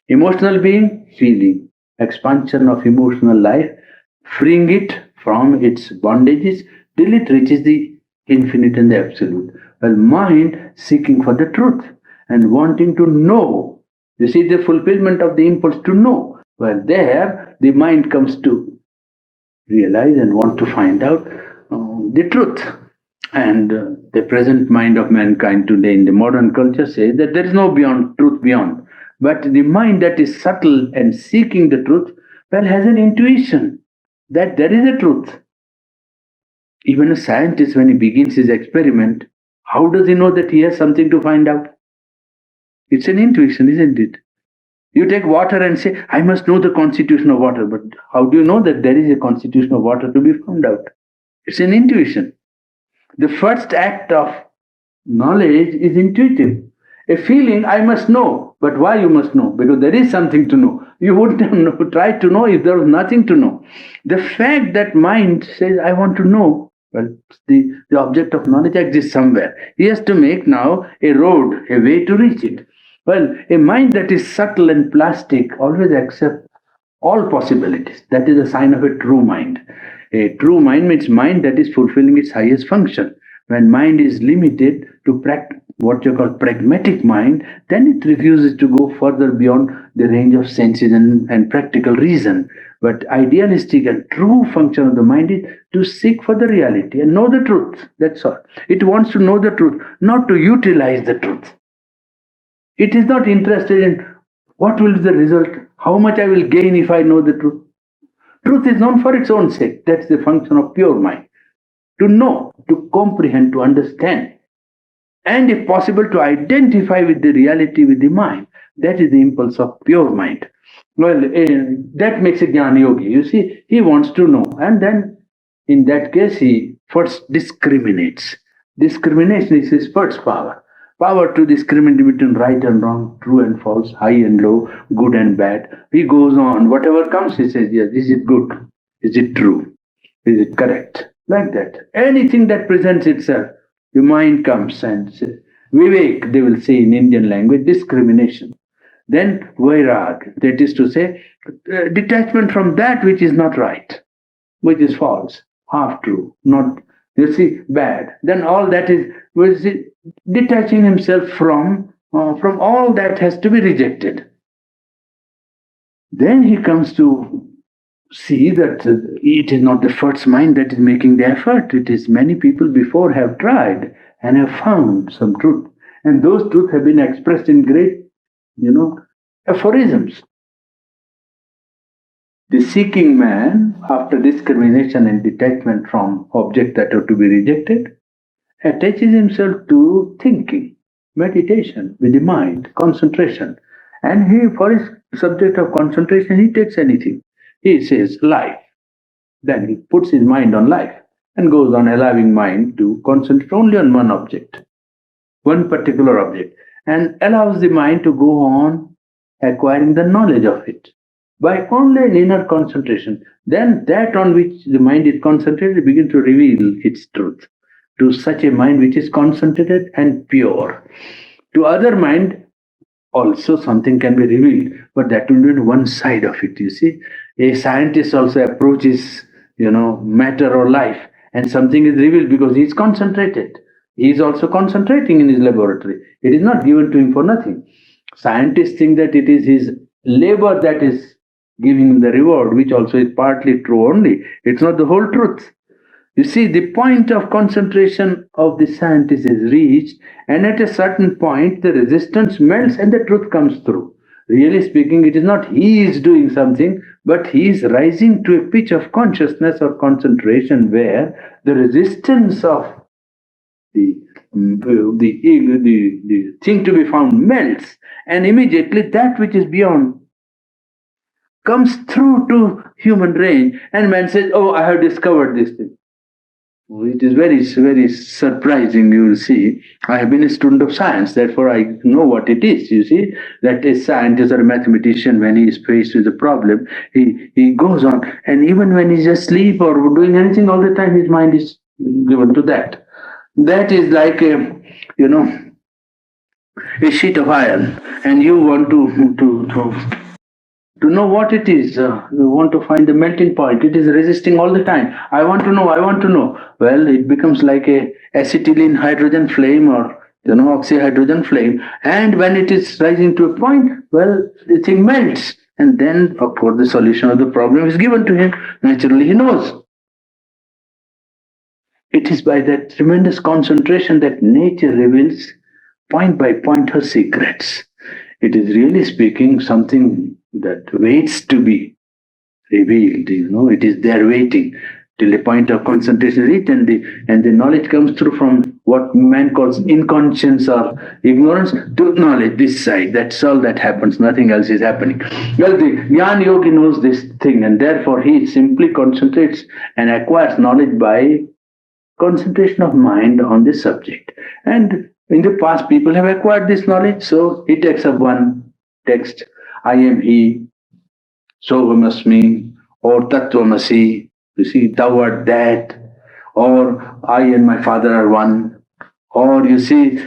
Emotional being, feeling, expansion of emotional life, freeing it from its bondages till it reaches the infinite and the absolute. Well, mind seeking for the truth and wanting to know. You see the fulfillment of the impulse to know. Well, there the mind comes to realize and want to find out the truth. And the present mind of mankind today in the modern culture says that there is no beyond truth beyond. But the mind that is subtle and seeking the truth, well, has an intuition that there is a truth. Even a scientist, when he begins his experiment, how does he know that he has something to find out? It's an intuition, isn't it? You take water and say, I must know the constitution of water. But how do you know that there is a constitution of water to be found out? It's an intuition. The first act of knowledge is intuitive. A feeling, I must know. But why you must know? Because there is something to know. You wouldn't have tried to know if there was nothing to know. The fact that mind says, I want to know, well, the object of knowledge exists somewhere. He has to make now a road, a way to reach it. Well, a mind that is subtle and plastic always accepts all possibilities. That is a sign of a true mind. A true mind means mind that is fulfilling its highest function. When mind is limited to what you call pragmatic mind, then it refuses to go further beyond the range of senses and practical reason. But idealistic and true function of the mind is to seek for the reality and know the truth. That's all. It wants to know the truth, not to utilize the truth. It is not interested in what will be the result, how much I will gain if I know the truth. Truth is known for its own sake. That's the function of pure mind. To know, to comprehend, to understand, and if possible, to identify with the reality with the mind. That is the impulse of pure mind. Well, that makes a Jnana Yogi. You see, he wants to know. And then, in that case, he first discriminates. Discrimination is his first power. Power to discriminate between right and wrong, true and false, high and low, good and bad. He goes on. Whatever comes, he says, yes, is it good? Is it true? Is it correct? Like that. Anything that presents itself, the mind comes and says, Vivek, they will say in Indian language, discrimination. Then vairag, that is to say, detachment from that which is not right, which is false, half true, not, you see, bad. Then all that is, detaching himself from all that has to be rejected. Then he comes to see that it is not the first mind that is making the effort. It is many people before have tried and have found some truth. And those truths have been expressed in great, aphorisms. The seeking man, after discrimination and detachment from objects that are to be rejected, attaches himself to thinking, meditation with the mind, concentration. And he, for his subject of concentration, he takes anything. He says life. Then he puts his mind on life and goes on allowing mind to concentrate only on one object, one particular object, and allows the mind to go on acquiring the knowledge of it by only an inner concentration. Then that on which the mind is concentrated begins to reveal its truth to such a mind which is concentrated and pure. To other mind, also something can be revealed, but that will be one side of it. You see, a scientist also approaches, matter or life, and something is revealed because he is concentrated. He is also concentrating in his laboratory. It is not given to him for nothing. Scientists think that it is his labor that is giving him the reward, which also is partly true only. It's not the whole truth. You see, the point of concentration of the scientist is reached, and at a certain point, the resistance melts and the truth comes through. Really speaking, it is not he is doing something, but he is rising to a pitch of consciousness or concentration where the resistance of the thing to be found melts, and immediately that which is beyond comes through to human range, and man says, oh, I have discovered this thing. It is very, very surprising, you will see. I have been a student of science, therefore I know what it is, you see. That a scientist or a mathematician, when he is faced with a problem, he goes on, and even when he's asleep or doing anything, all the time his mind is given to that. That is like a sheet of iron, and you want to know what it is. You want to find the melting point. It is resisting all the time. I want to know, I want to know. Well, it becomes like a acetylene hydrogen flame, or oxyhydrogen flame. And when it is rising to a point, well, the thing melts. And then, of course, the solution of the problem is given to him. Naturally, he knows. It is by that tremendous concentration that nature reveals point by point her secrets. It is really speaking something that waits to be revealed. It is there waiting till the point of concentration reached, and the knowledge comes through from what man calls inconscience or ignorance to knowledge. This side, that's all that happens. Nothing else is happening. Well, the Gyan Yogi knows this thing, and therefore he simply concentrates and acquires knowledge by concentration of mind on this subject. And in the past, people have acquired this knowledge, so he takes up one text, I am he, Sovamasmi, or Tattvamasi, you see, thou art that, or I and my father are one, or you see,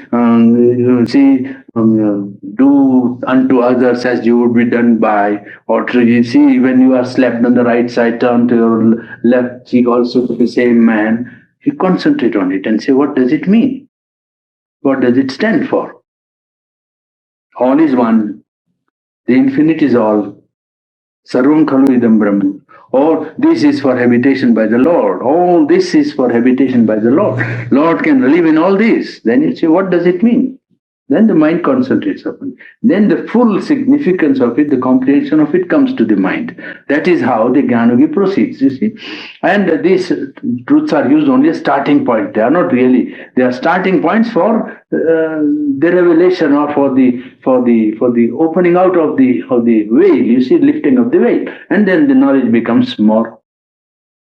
do unto others as you would be done by, or you see, when you are slept on the right side, turn to your left cheek also to the same man. You concentrate on it and say, what does it mean? What does it stand for? All is one. The infinite is all. Sarvam khalu idam brahma. Or this is for habitation by the Lord. All this is for habitation by the Lord. Lord can live in all this. Then you say, what does it mean? Then the mind concentrates upon it. Then the full significance of it, the comprehension of it comes to the mind. That is how the Gyan Yogi proceeds, you see. And these truths are used only as starting point. They are not really. They are starting points for the revelation, or for the opening out of the veil, you see, lifting of the veil. And then the knowledge becomes more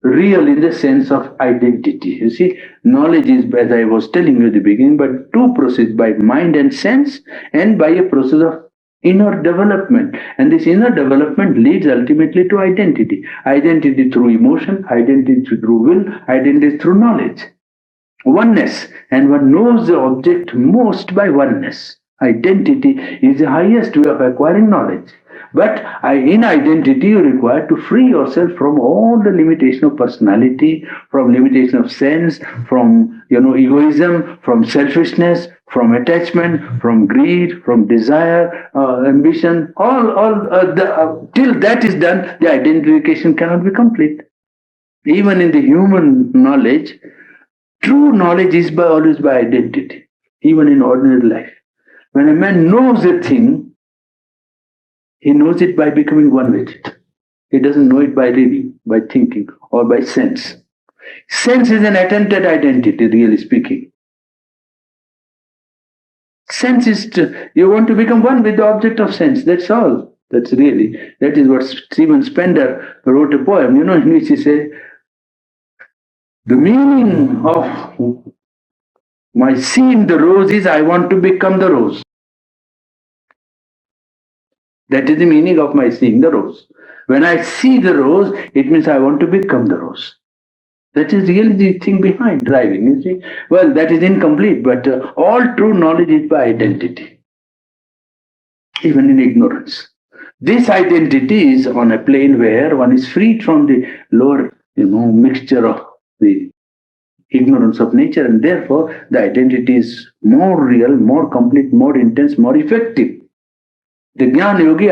real in the sense of identity. You see, knowledge is, as I was telling you at the beginning, but two processes, by mind and sense, and by a process of inner development. And this inner development leads ultimately to identity. Identity through emotion, identity through will, identity through knowledge. Oneness, and one knows the object most by oneness. Identity is the highest way of acquiring knowledge. But in identity, you require to free yourself from all the limitation of personality, from limitation of sense, from egoism, from selfishness, from attachment, from greed, from desire, ambition. Till that is done, the identification cannot be complete. Even in the human knowledge, true knowledge is always by identity. Even in ordinary life, when a man knows a thing, he knows it by becoming one with it. He doesn't know it by reading, by thinking, or by sense. Sense is an attempted identity, really speaking. Sense is you want to become one with the object of sense. That's all. That is what Stephen Spender wrote a poem, in which he said, the meaning of my seeing the rose is I want to become the rose. That is the meaning of my seeing the rose. When I see the rose, it means I want to become the rose. That is really the thing behind driving, you see. Well, that is incomplete, but all true knowledge is by identity, even in ignorance. This identity is on a plane where one is freed from the lower, mixture of the ignorance of nature, and therefore the identity is more real, more complete, more intense, more effective. The Gyan Yogi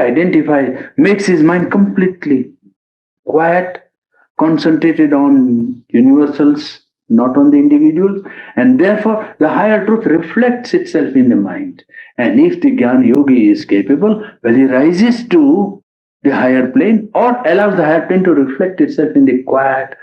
makes his mind completely quiet, concentrated on universals, not on the individuals, and therefore the higher truth reflects itself in the mind. And if the Gyan Yogi is capable, well, he rises to the higher plane, or allows the higher plane to reflect itself in the quiet,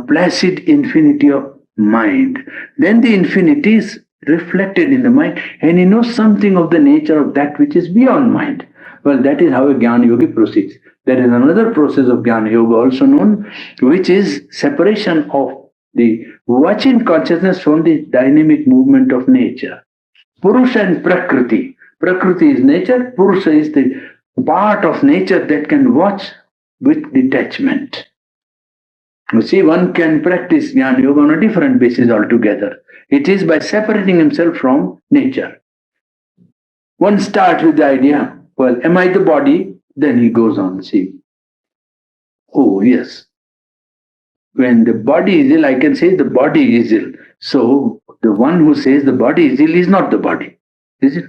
placid infinity of mind. Then the infinity is reflected in the mind, and he knows something of the nature of that which is beyond mind. Well, that is how a Gyan Yogi proceeds. There is another process of Jnana Yoga also known, which is separation of the watching consciousness from the dynamic movement of nature. Purusa and prakriti. Prakriti is nature, purusa is the part of nature that can watch with detachment. You see, one can practice Jnana Yoga on a different basis altogether. It is by separating himself from nature. One starts with the idea, well, am I the body? Then he goes on, see. Oh, yes. When the body is ill, I can say the body is ill. So the one who says the body is ill is not the body, is it?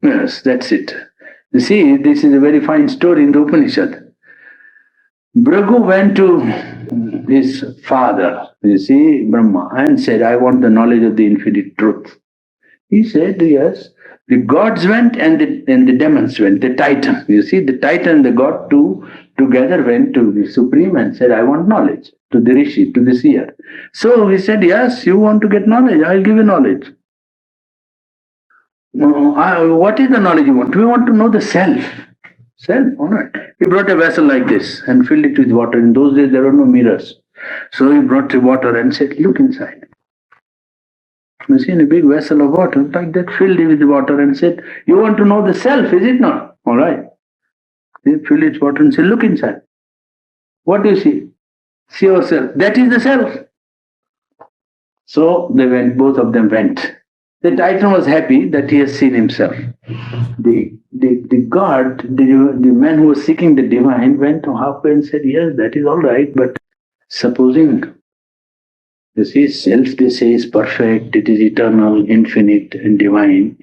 Yes, that's it. You see, this is a very fine story in the Upanishad. Bhrigu went to his father, you see, Brahma, and said, I want the knowledge of the infinite truth. He said, yes. The gods went and the demons went, the titan. You see, the titan and the god together went to the supreme and said, I want knowledge, to the rishi, to the seer. So he said, yes, you want to get knowledge, I'll give you knowledge. What is the knowledge you want? We want to know the self. Self, all right. He brought a vessel like this and filled it with water. In those days, there were no mirrors. So he brought the water and said, look inside. You see, in a big vessel of water, like that, filled it with water and said, you want to know the self, is it not? All right. He filled it with water and said, look inside. What do you see? See yourself. That is the self. So they went, both of them went. The titan was happy that he has seen himself. The god, the man who was seeking the divine, went halfway and said, yes, that is all right, but supposing, you see, self, they say, is perfect, it is eternal, infinite, and divine.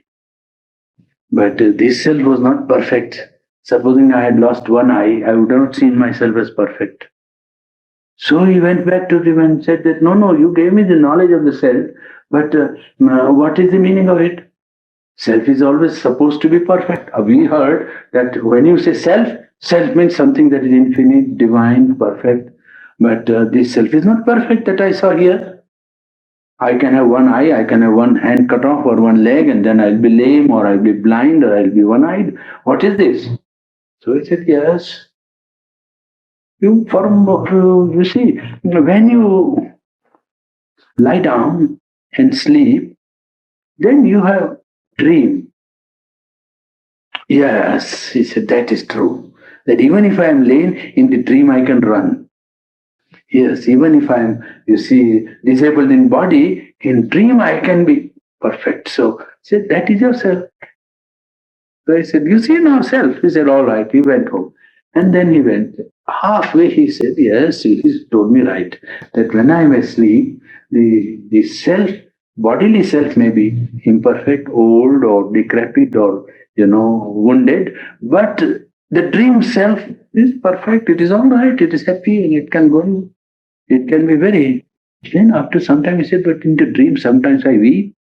But this self was not perfect. Supposing I had lost one eye, I would not seen myself as perfect. So he went back to him and said that, no, you gave me the knowledge of the self, but what is the meaning of it? Self is always supposed to be perfect. We heard that when you say self, self means something that is infinite, divine, perfect. But this self is not perfect that I saw here. I can have one eye, I can have one hand cut off or one leg, and then I'll be lame or I'll be blind or I'll be one-eyed. What is this? So he said, yes. You see, when you lie down and sleep, then you have dream. Yes, he said, that is true. That even if I am lame, in the dream I can run. Yes, even if I am, you see, disabled in body, in dream I can be perfect. So he said, that is yourself. So I said, you see now self. He said, all right. He went home. And then he went. Halfway he said, yes, he told me right, that when I am asleep, the self, bodily self may be imperfect, old or decrepit or, wounded, but the dream self is perfect, it is all right, it is happy and it can go, it can be very. Then after some time he said, but in the dream sometimes I weep,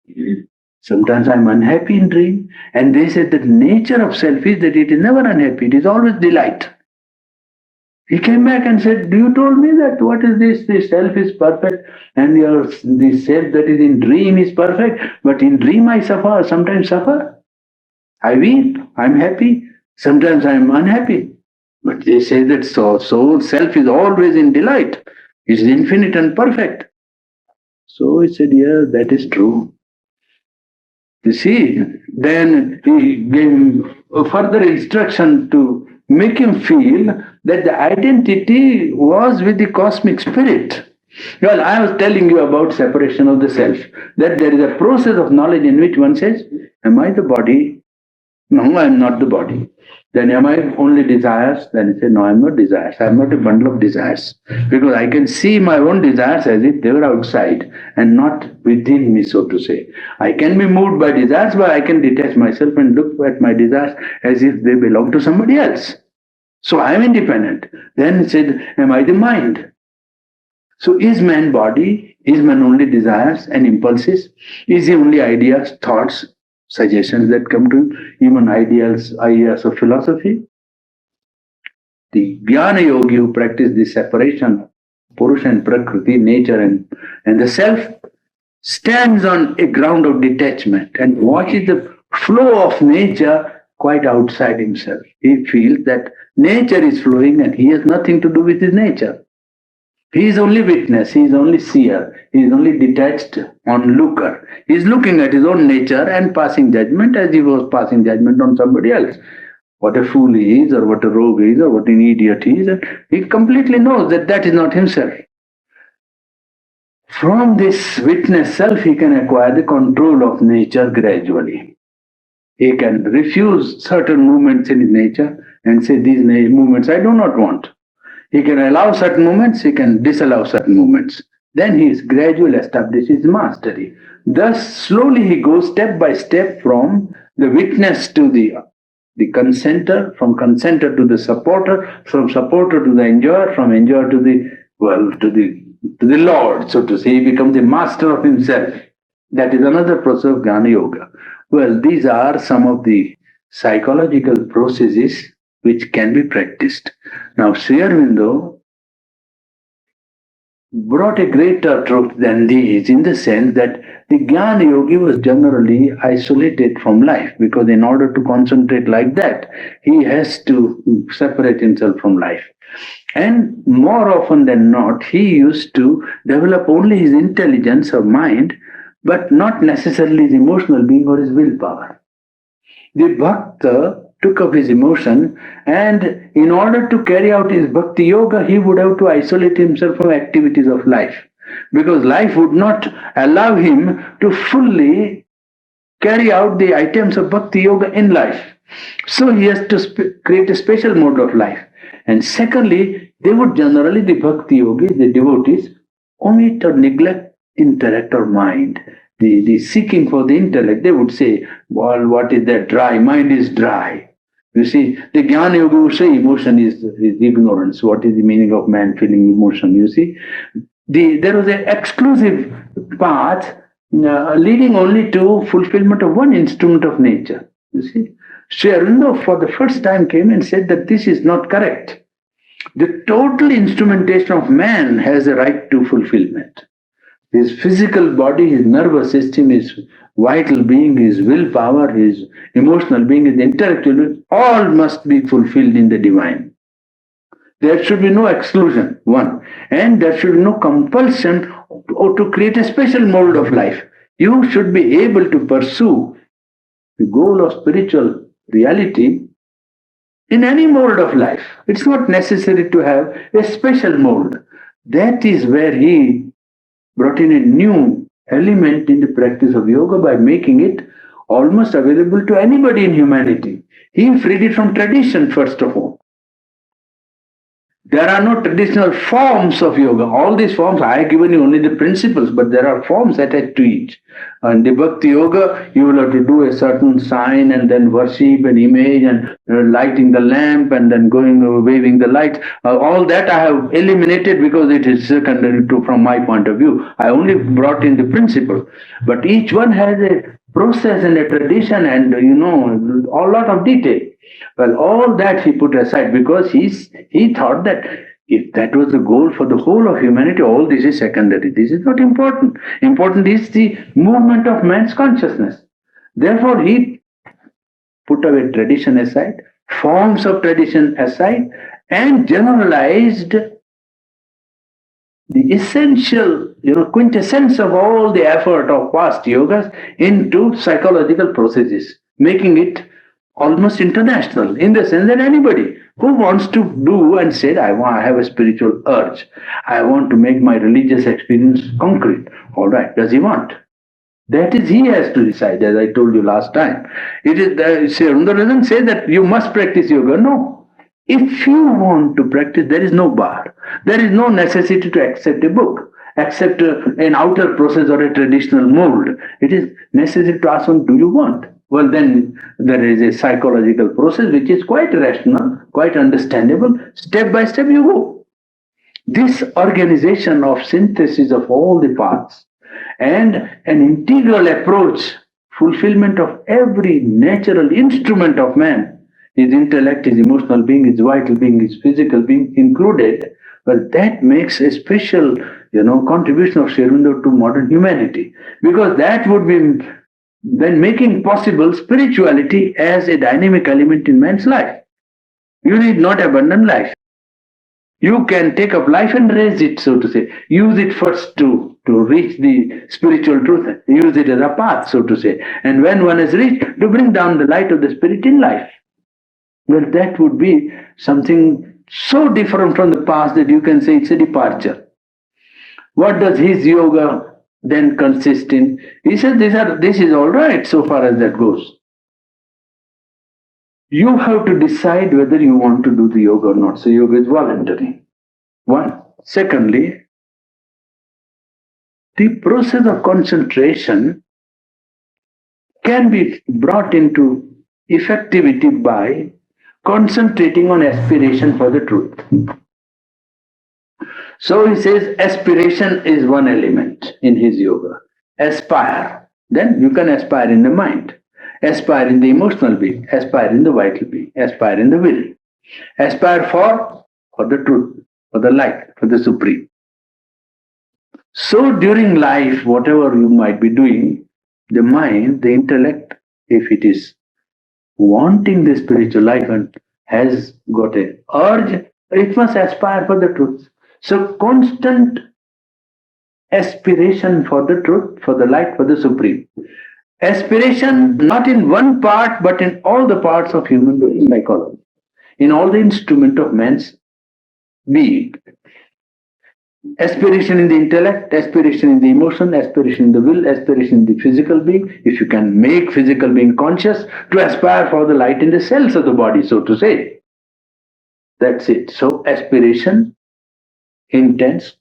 sometimes I'm unhappy in dream. And they said the nature of self is that it is never unhappy, it is always delight. He came back and said, you told me that what is this? The self is perfect and the self that is in dream is perfect. But in dream I suffer, sometimes suffer. I weep, I'm happy, sometimes I'm unhappy. But they say that so self is always in delight. It is infinite and perfect. So he said, yeah, that is true. You see, then he gave him a further instruction to make him feel that the identity was with the cosmic spirit. Well, I was telling you about separation of the self, that there is a process of knowledge in which one says, am I the body? No, I am not the body. Then am I only desires? Then he said, no, I am not desires. I am not a bundle of desires. Because I can see my own desires as if they were outside and not within me, so to say. I can be moved by desires, but I can detach myself and look at my desires as if they belong to somebody else. So I am independent. Then he said, am I the mind? So is man body? Is man only desires and impulses? Is he only ideas, thoughts, suggestions that come to him, even ideas of philosophy? The Jnana yogi who practice the separation, purusa and prakriti, nature and the self, stands on a ground of detachment and watches the flow of nature quite outside himself. He feels that nature is flowing and he has nothing to do with his nature. He is only witness, he is only seer, he is only detached onlooker. He is looking at his own nature and passing judgment as he was passing judgment on somebody else. What a fool he is, or what a rogue he is, or what an idiot he is, and he completely knows that that is not himself. From this witness self, he can acquire the control of nature gradually. He can refuse certain movements in his nature and say, these movements I do not want. He can allow certain movements, he can disallow certain movements. Then he is gradually establishes mastery. Thus, slowly he goes step by step from the witness to the consenter, from consenter to the supporter, from supporter to the enjoyer, from enjoyer to the Lord, so to say. He becomes the master of himself. That is another process of Jnana Yoga. Well, these are some of the psychological processes which can be practiced. Now, Sri Aurobindo brought a greater truth than these, in the sense that the Jnana Yogi was generally isolated from life, because in order to concentrate like that, he has to separate himself from life. And more often than not, he used to develop only his intelligence or mind, but not necessarily his emotional being or his willpower. The Bhakta took up his emotion, and in order to carry out his Bhakti Yoga, he would have to isolate himself from activities of life, because life would not allow him to fully carry out the items of Bhakti Yoga in life. So he has to create a special mode of life. And secondly, they would generally, the Bhakti Yogis, the devotees, omit or neglect intellect or mind. The seeking for the intellect, they would say, well, what is that dry? Mind is dry. You see, the Gyan Yoga would say emotion is ignorance. What is the meaning of man feeling emotion? You see, there was an exclusive path leading only to fulfillment of one instrument of nature. You see, Sri Aurobindo for the first time came and said that this is not correct. The total instrumentation of man has a right to fulfillment. His physical body, his nervous system, his vital being, his willpower, his emotional being, his intellectual being, all must be fulfilled in the divine. There should be no exclusion, one. And there should be no compulsion or to create a special mode of life. You should be able to pursue the goal of spiritual reality in any mode of life. It's not necessary to have a special mode. That is where he brought in a new element in the practice of yoga by making it almost available to anybody in humanity. He freed it from tradition, first of all. There are no traditional forms of yoga. All these forms, I have given you only the principles, but there are forms attached to each. And the Bhakti Yoga, you will have to do a certain sign and then worship an image and lighting the lamp and then waving the light. All that I have eliminated because it is secondary from my point of view. I only brought in the principle. But each one has a process and a tradition and, a lot of detail. Well, all that he put aside because he thought that if that was the goal for the whole of humanity, all this is secondary. This is not important. Important is the movement of man's consciousness. Therefore, he put away tradition aside, forms of tradition aside, and generalized the essential, quintessence of all the effort of past yogas into psychological processes, making it almost international, in the sense that anybody who wants to do and said, I have a spiritual urge, I want to make my religious experience concrete. All right, does he want? That is, he has to decide, as I told you last time. It is Sri Aurobindo doesn't say that you must practice yoga. No. If you want to practice, there is no bar. There is no necessity to accept a book, accept an outer process or a traditional mold. It is necessary to ask one, do you want? Well, then there is a psychological process which is quite rational, quite understandable. Step by step you go. This organization of synthesis of all the parts and an integral approach, fulfillment of every natural instrument of man, his intellect, his emotional being, his vital being, his physical being included, well, that makes a special, contribution of Sri Aurobindo to modern humanity. Because that would be then making possible spirituality as a dynamic element in man's life. You need not abandon life. You can take up life and raise it, so to say. Use it first to reach the spiritual truth. Use it as a path, so to say. And when one has reached, to bring down the light of the spirit in life. Well, that would be something so different from the past that you can say it's a departure. What does his yoga then consist in? He said this is all right so far as that goes. You have to decide whether you want to do the yoga or not. So yoga is voluntary. One. Secondly, the process of concentration can be brought into effectivity by concentrating on aspiration for the truth. So he says aspiration is one element in his yoga. Aspire. Then you can aspire in the mind. Aspire in the emotional being. Aspire in the vital being. Aspire in the will. Aspire for the truth, for the light, for the supreme. So during life, whatever you might be doing, the mind, the intellect, if it is wanting the spiritual life and has got a urge, it must aspire for the truth. So constant aspiration for the truth, for the light, for the supreme. Aspiration not in one part but in all the parts of human being psychology, in all the instrument of man's being. Aspiration in the intellect, aspiration in the emotion, aspiration in the will, aspiration in the physical being. If you can make physical being conscious, to aspire for the light in the cells of the body, so to say. That's it. So aspiration, intense,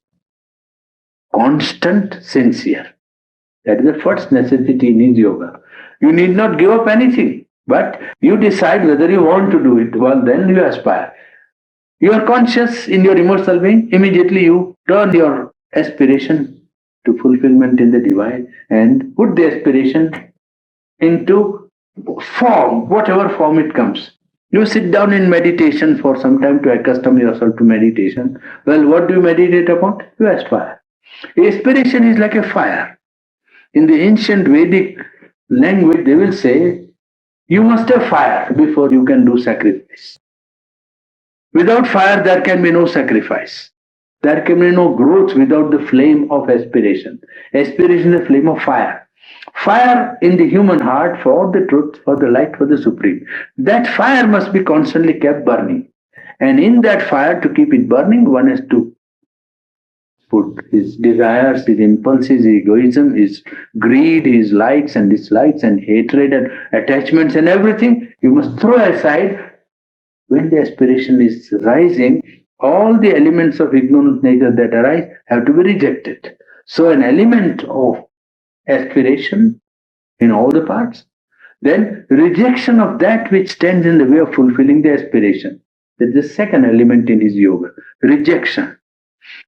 constant, sincere. That is the first necessity in his yoga. You need not give up anything, but you decide whether you want to do it. Well, then you aspire. You are conscious in your emotional being, immediately you turn your aspiration to fulfillment in the divine and put the aspiration into form, whatever form it comes. You sit down in meditation for some time to accustom yourself to meditation. Well, what do you meditate upon? You aspire. Aspiration is like a fire. In the ancient Vedic language, they will say, you must have fire before you can do sacrifice. Without fire, there can be no sacrifice. There can be no growth without the flame of aspiration. Aspiration is the flame of fire. Fire in the human heart for the truth, for the light, for the supreme. That fire must be constantly kept burning. And in that fire, to keep it burning, one has to put his desires, his impulses, his egoism, his greed, his likes and dislikes and hatred and attachments and everything. You must throw aside. When the aspiration is rising, all the elements of ignorant nature that arise have to be rejected. So an element of aspiration in all the parts, then rejection of that which stands in the way of fulfilling the aspiration. That is the second element in his yoga. Rejection.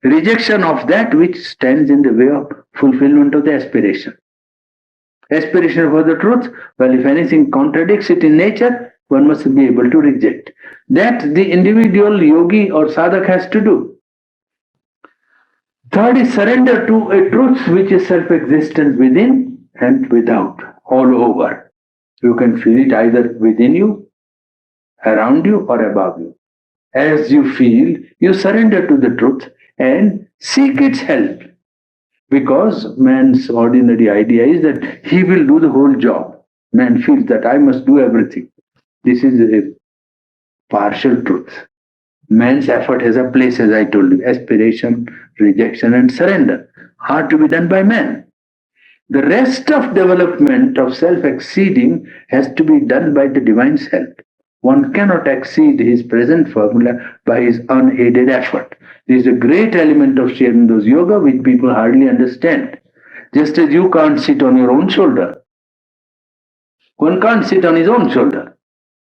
Rejection of that which stands in the way of fulfillment of the aspiration. Aspiration for the truth, well, if anything contradicts it in nature, one must be able to reject. That the individual yogi or sadhak has to do. Third is surrender to a truth which is self-existent within and without, all over. You can feel it either within you, around you, or above you. As you feel, you surrender to the truth and seek its help. Because man's ordinary idea is that he will do the whole job. Man feels that I must do everything. This is a partial truth. Man's effort has a place, as I told you. Aspiration, rejection, and surrender are to be done by man. The rest of development of self-exceeding has to be done by the divine's help. One cannot exceed his present formula by his unaided effort. This is a great element of Sri Aurobindo's yoga which people hardly understand. Just as you can't sit on your own shoulder. One can't sit on his own shoulder.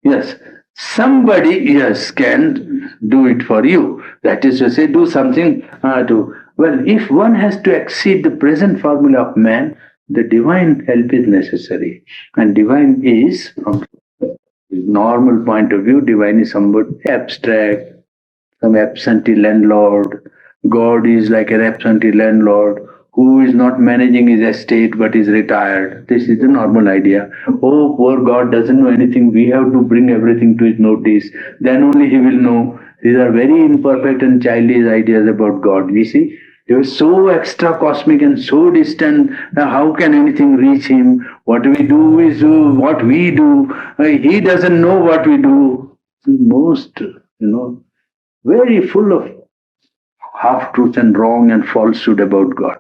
Yes, somebody, yes, can do it for you. That is to say, do something to... Well, if one has to exceed the present formula of man, the divine help is necessary. And divine is, from normal point of view, divine is somewhat abstract, some absentee landlord. God is like an absentee landlord who is not managing his estate but is retired. This is the normal idea. Oh, poor God doesn't know anything. We have to bring everything to his notice. Then only he will know. These are very imperfect and childish ideas about God. You see, he was so extra cosmic and so distant. How can anything reach him? What we do is what we do. He doesn't know what we do. Most, very full of half-truth and wrong and falsehood about God.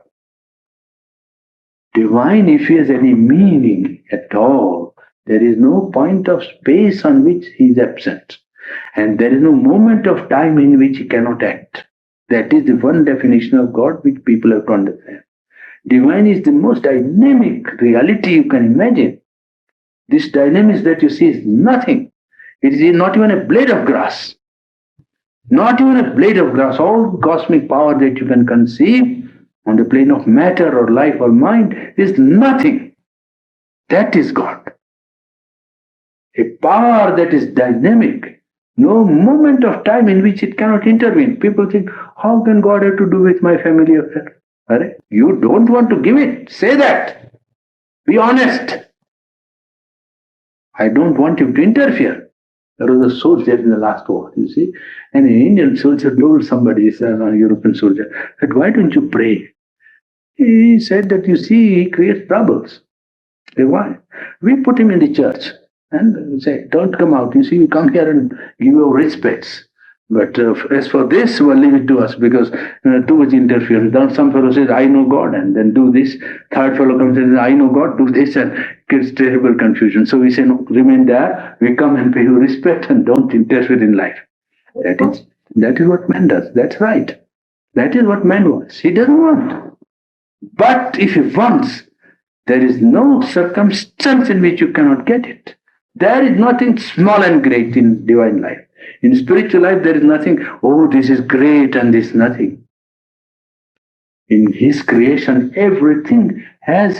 Divine, if he has any meaning at all, there is no point of space on which he is absent. And there is no moment of time in which he cannot act. That is the one definition of God which people have to understand. Divine is the most dynamic reality you can imagine. This dynamics that you see is nothing. It is not even a blade of grass. Not even a blade of grass. All cosmic power that you can conceive on the plane of matter or life or mind is nothing. That is God. A power that is dynamic. No moment of time in which it cannot intervene. People think, how can God have to do with my family affair? You don't want to give it. Say that. Be honest. I don't want him to interfere. There was a soldier in the last war, you see, and an Indian soldier told somebody, a European soldier, that why don't you pray? He said that, you see, he creates troubles. Say, why? We put him in the church and say, don't come out. You see, you come here and give your respects. But as for this, well, leave it to us, because too much interference. Then some fellow says, I know God, and then do this. Third fellow comes and says, I know God, do this, and gets terrible confusion. So we say, no, remain there. We come and pay you respect and don't interfere in life. That is what man does. That's right. That is what man wants. He doesn't want. But if he wants, there is no circumstance in which you cannot get it. There is nothing small and great in divine life. In spiritual life, there is nothing, oh, this is great and this nothing. In his creation, everything has,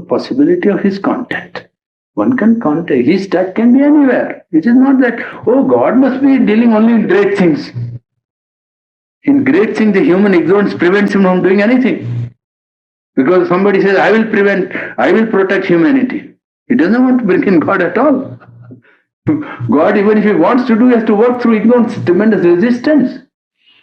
possibility of his contact. One can contact. His touch can be anywhere. It is not that, oh, God must be dealing only with great things. In great things, the human ignorance prevents him from doing anything. Because somebody says, I will protect humanity. He doesn't want to bring in God at all. God, even if he wants to do, he has to work through ignorance, tremendous resistance.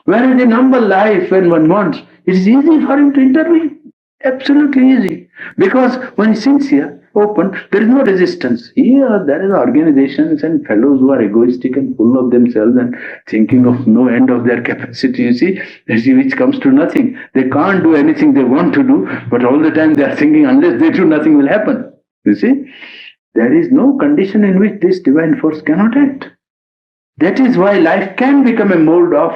Whereas in humble life, when one wants, it is easy for him to intervene. Absolutely easy. Because when he's sincere, open, there is no resistance. Here, there is organizations and fellows who are egoistic and full of themselves and thinking of no end of their capacity, you see, which comes to nothing. They can't do anything they want to do, but all the time they are thinking, unless they do, nothing will happen. You see? There is no condition in which this divine force cannot act. That is why life can become a mode of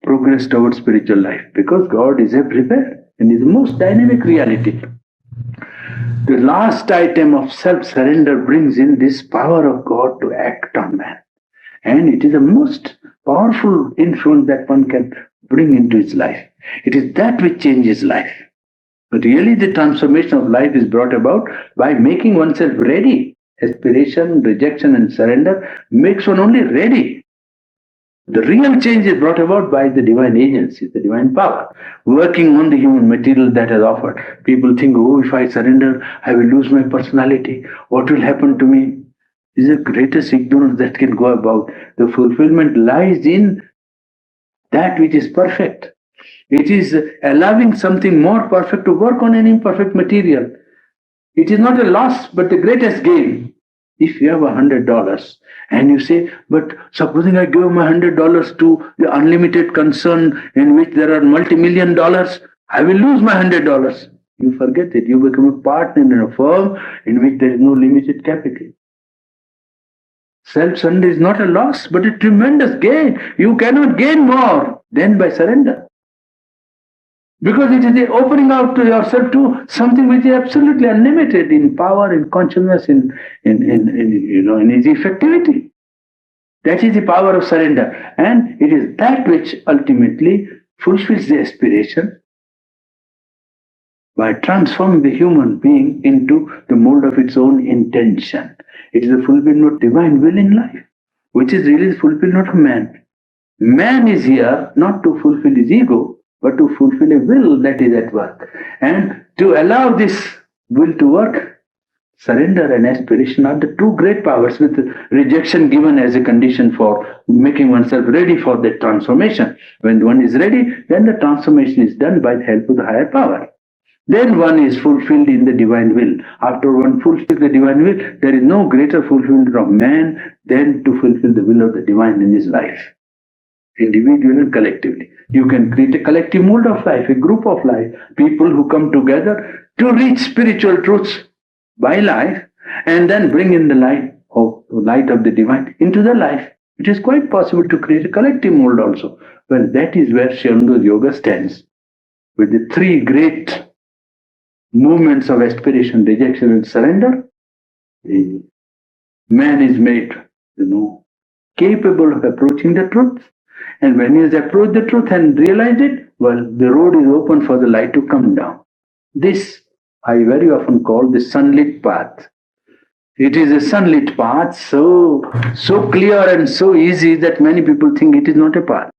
progress towards spiritual life, because God is everywhere and is the most dynamic reality. The last item of self-surrender brings in this power of God to act on man. And it is the most powerful influence that one can bring into his life. It is that which changes life. But really the transformation of life is brought about by making oneself ready. Aspiration, rejection and surrender makes one only ready. The real change is brought about by the divine agency, the divine power, working on the human material that is offered. People think, oh, if I surrender, I will lose my personality. What will happen to me? This is the greatest ignorance that can go about. The fulfillment lies in that which is perfect. It is allowing something more perfect to work on an imperfect material. It is not a loss, but the greatest gain. If you have $100 and you say, but supposing I give my $100 to the unlimited concern in which there are multi-million dollars, I will lose my $100. You forget it. You become a partner in a firm in which there is no limited capital. Self-surrender is not a loss, but a tremendous gain. You cannot gain more than by surrender. Because it is the opening out to yourself to something which is absolutely unlimited in power, in consciousness, in its effectivity. That is the power of surrender. And it is that which ultimately fulfills the aspiration by transforming the human being into the mold of its own intention. It is the fulfillment of divine will in life, which is really the fulfillment of man. Man is here not to fulfill his ego, but to fulfill a will that is at work. And to allow this will to work, surrender and aspiration are the two great powers, with rejection given as a condition for making oneself ready for the transformation. When one is ready, then the transformation is done by the help of the higher power. Then one is fulfilled in the divine will. After one fulfills the divine will, there is no greater fulfillment of man than to fulfill the will of the divine in his life, individually and collectively. You can create a collective mold of life, a group of life, people who come together to reach spiritual truths by life, and then bring in the light of the divine into the life. It is quite possible to create a collective mold also. Well, that is where Sri Aurobindo's yoga stands, with the three great movements of aspiration, rejection, and surrender. The man is made, capable of approaching the truth. And when he has approached the truth and realized it, well, the road is open for the light to come down. This I very often call the sunlit path. It is a sunlit path, so clear and so easy that many people think it is not a path.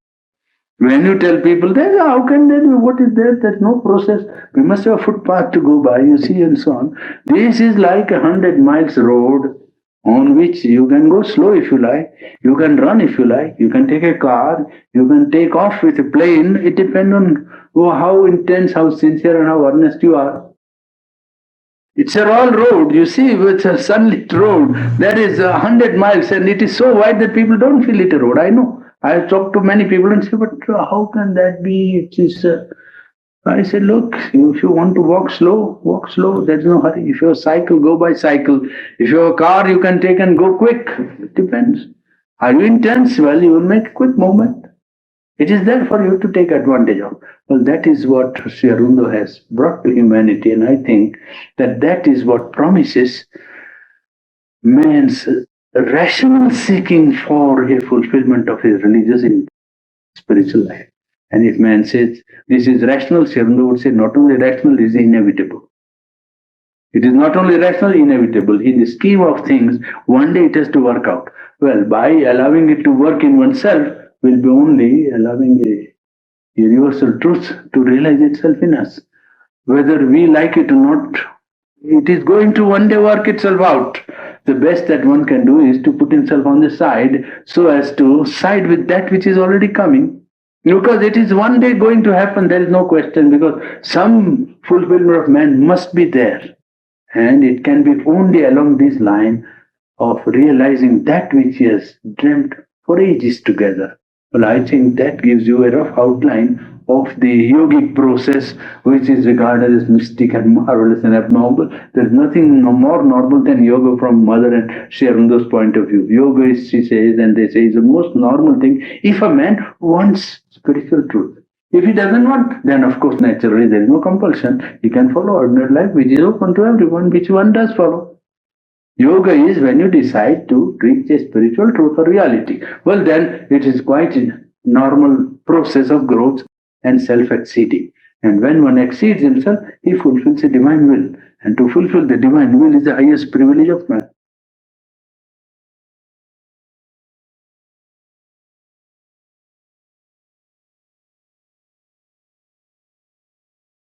When you tell people that, how can they do? What is there? There's no process. We must have a footpath to go by, you see, and so on. This is like 100 miles road on which you can go slow if you like, you can run if you like, you can take a car, you can take off with a plane. It depends on how intense, how sincere, and how earnest you are. It's a raw road, you see, it's a sunlit road. That is 100 miles, and it is so wide that people don't feel it a road. I know. I have talked to many people and say, but how can that be? It is. I said, look, if you want to walk slow. There's no hurry. If you have a cycle, go by cycle. If you have a car, you can take and go quick. It depends. Are you intense? Well, you will make a quick movement. It is there for you to take advantage of. Well, that is what Sri Aurobindo has brought to humanity, and I think that is what promises man's rational seeking for a fulfillment of his religious and spiritual life. And if man says this is rational, Sri Aurobindo would say not only rational, it is inevitable. It is not only rational, inevitable. In the scheme of things, one day it has to work out. Well, by allowing it to work in oneself, will be only allowing a universal truth to realize itself in us. Whether we like it or not, it is going to one day work itself out. The best that one can do is to put himself on the side so as to side with that which is already coming. Because it is one day going to happen, there is no question, because some fulfillment of man must be there. And it can be only along this line of realizing that which he has dreamt for ages together. Well, I think that gives you a rough outline of the yogic process, which is regarded as mystic and marvelous and abnormal. There's nothing more normal than yoga from Mother and Sri Aurobindo's point of view. Yoga is, she says, and they say, is the most normal thing if a man wants spiritual truth. If he doesn't want, then of course naturally there is no compulsion. He can follow ordinary life, which is open to everyone, which one does follow. Yoga is when you decide to reach a spiritual truth or reality. Well, then it is quite a normal process of growth and self-exceeding. And when one exceeds himself, he fulfills the divine will. And to fulfill the divine will is the highest privilege of man.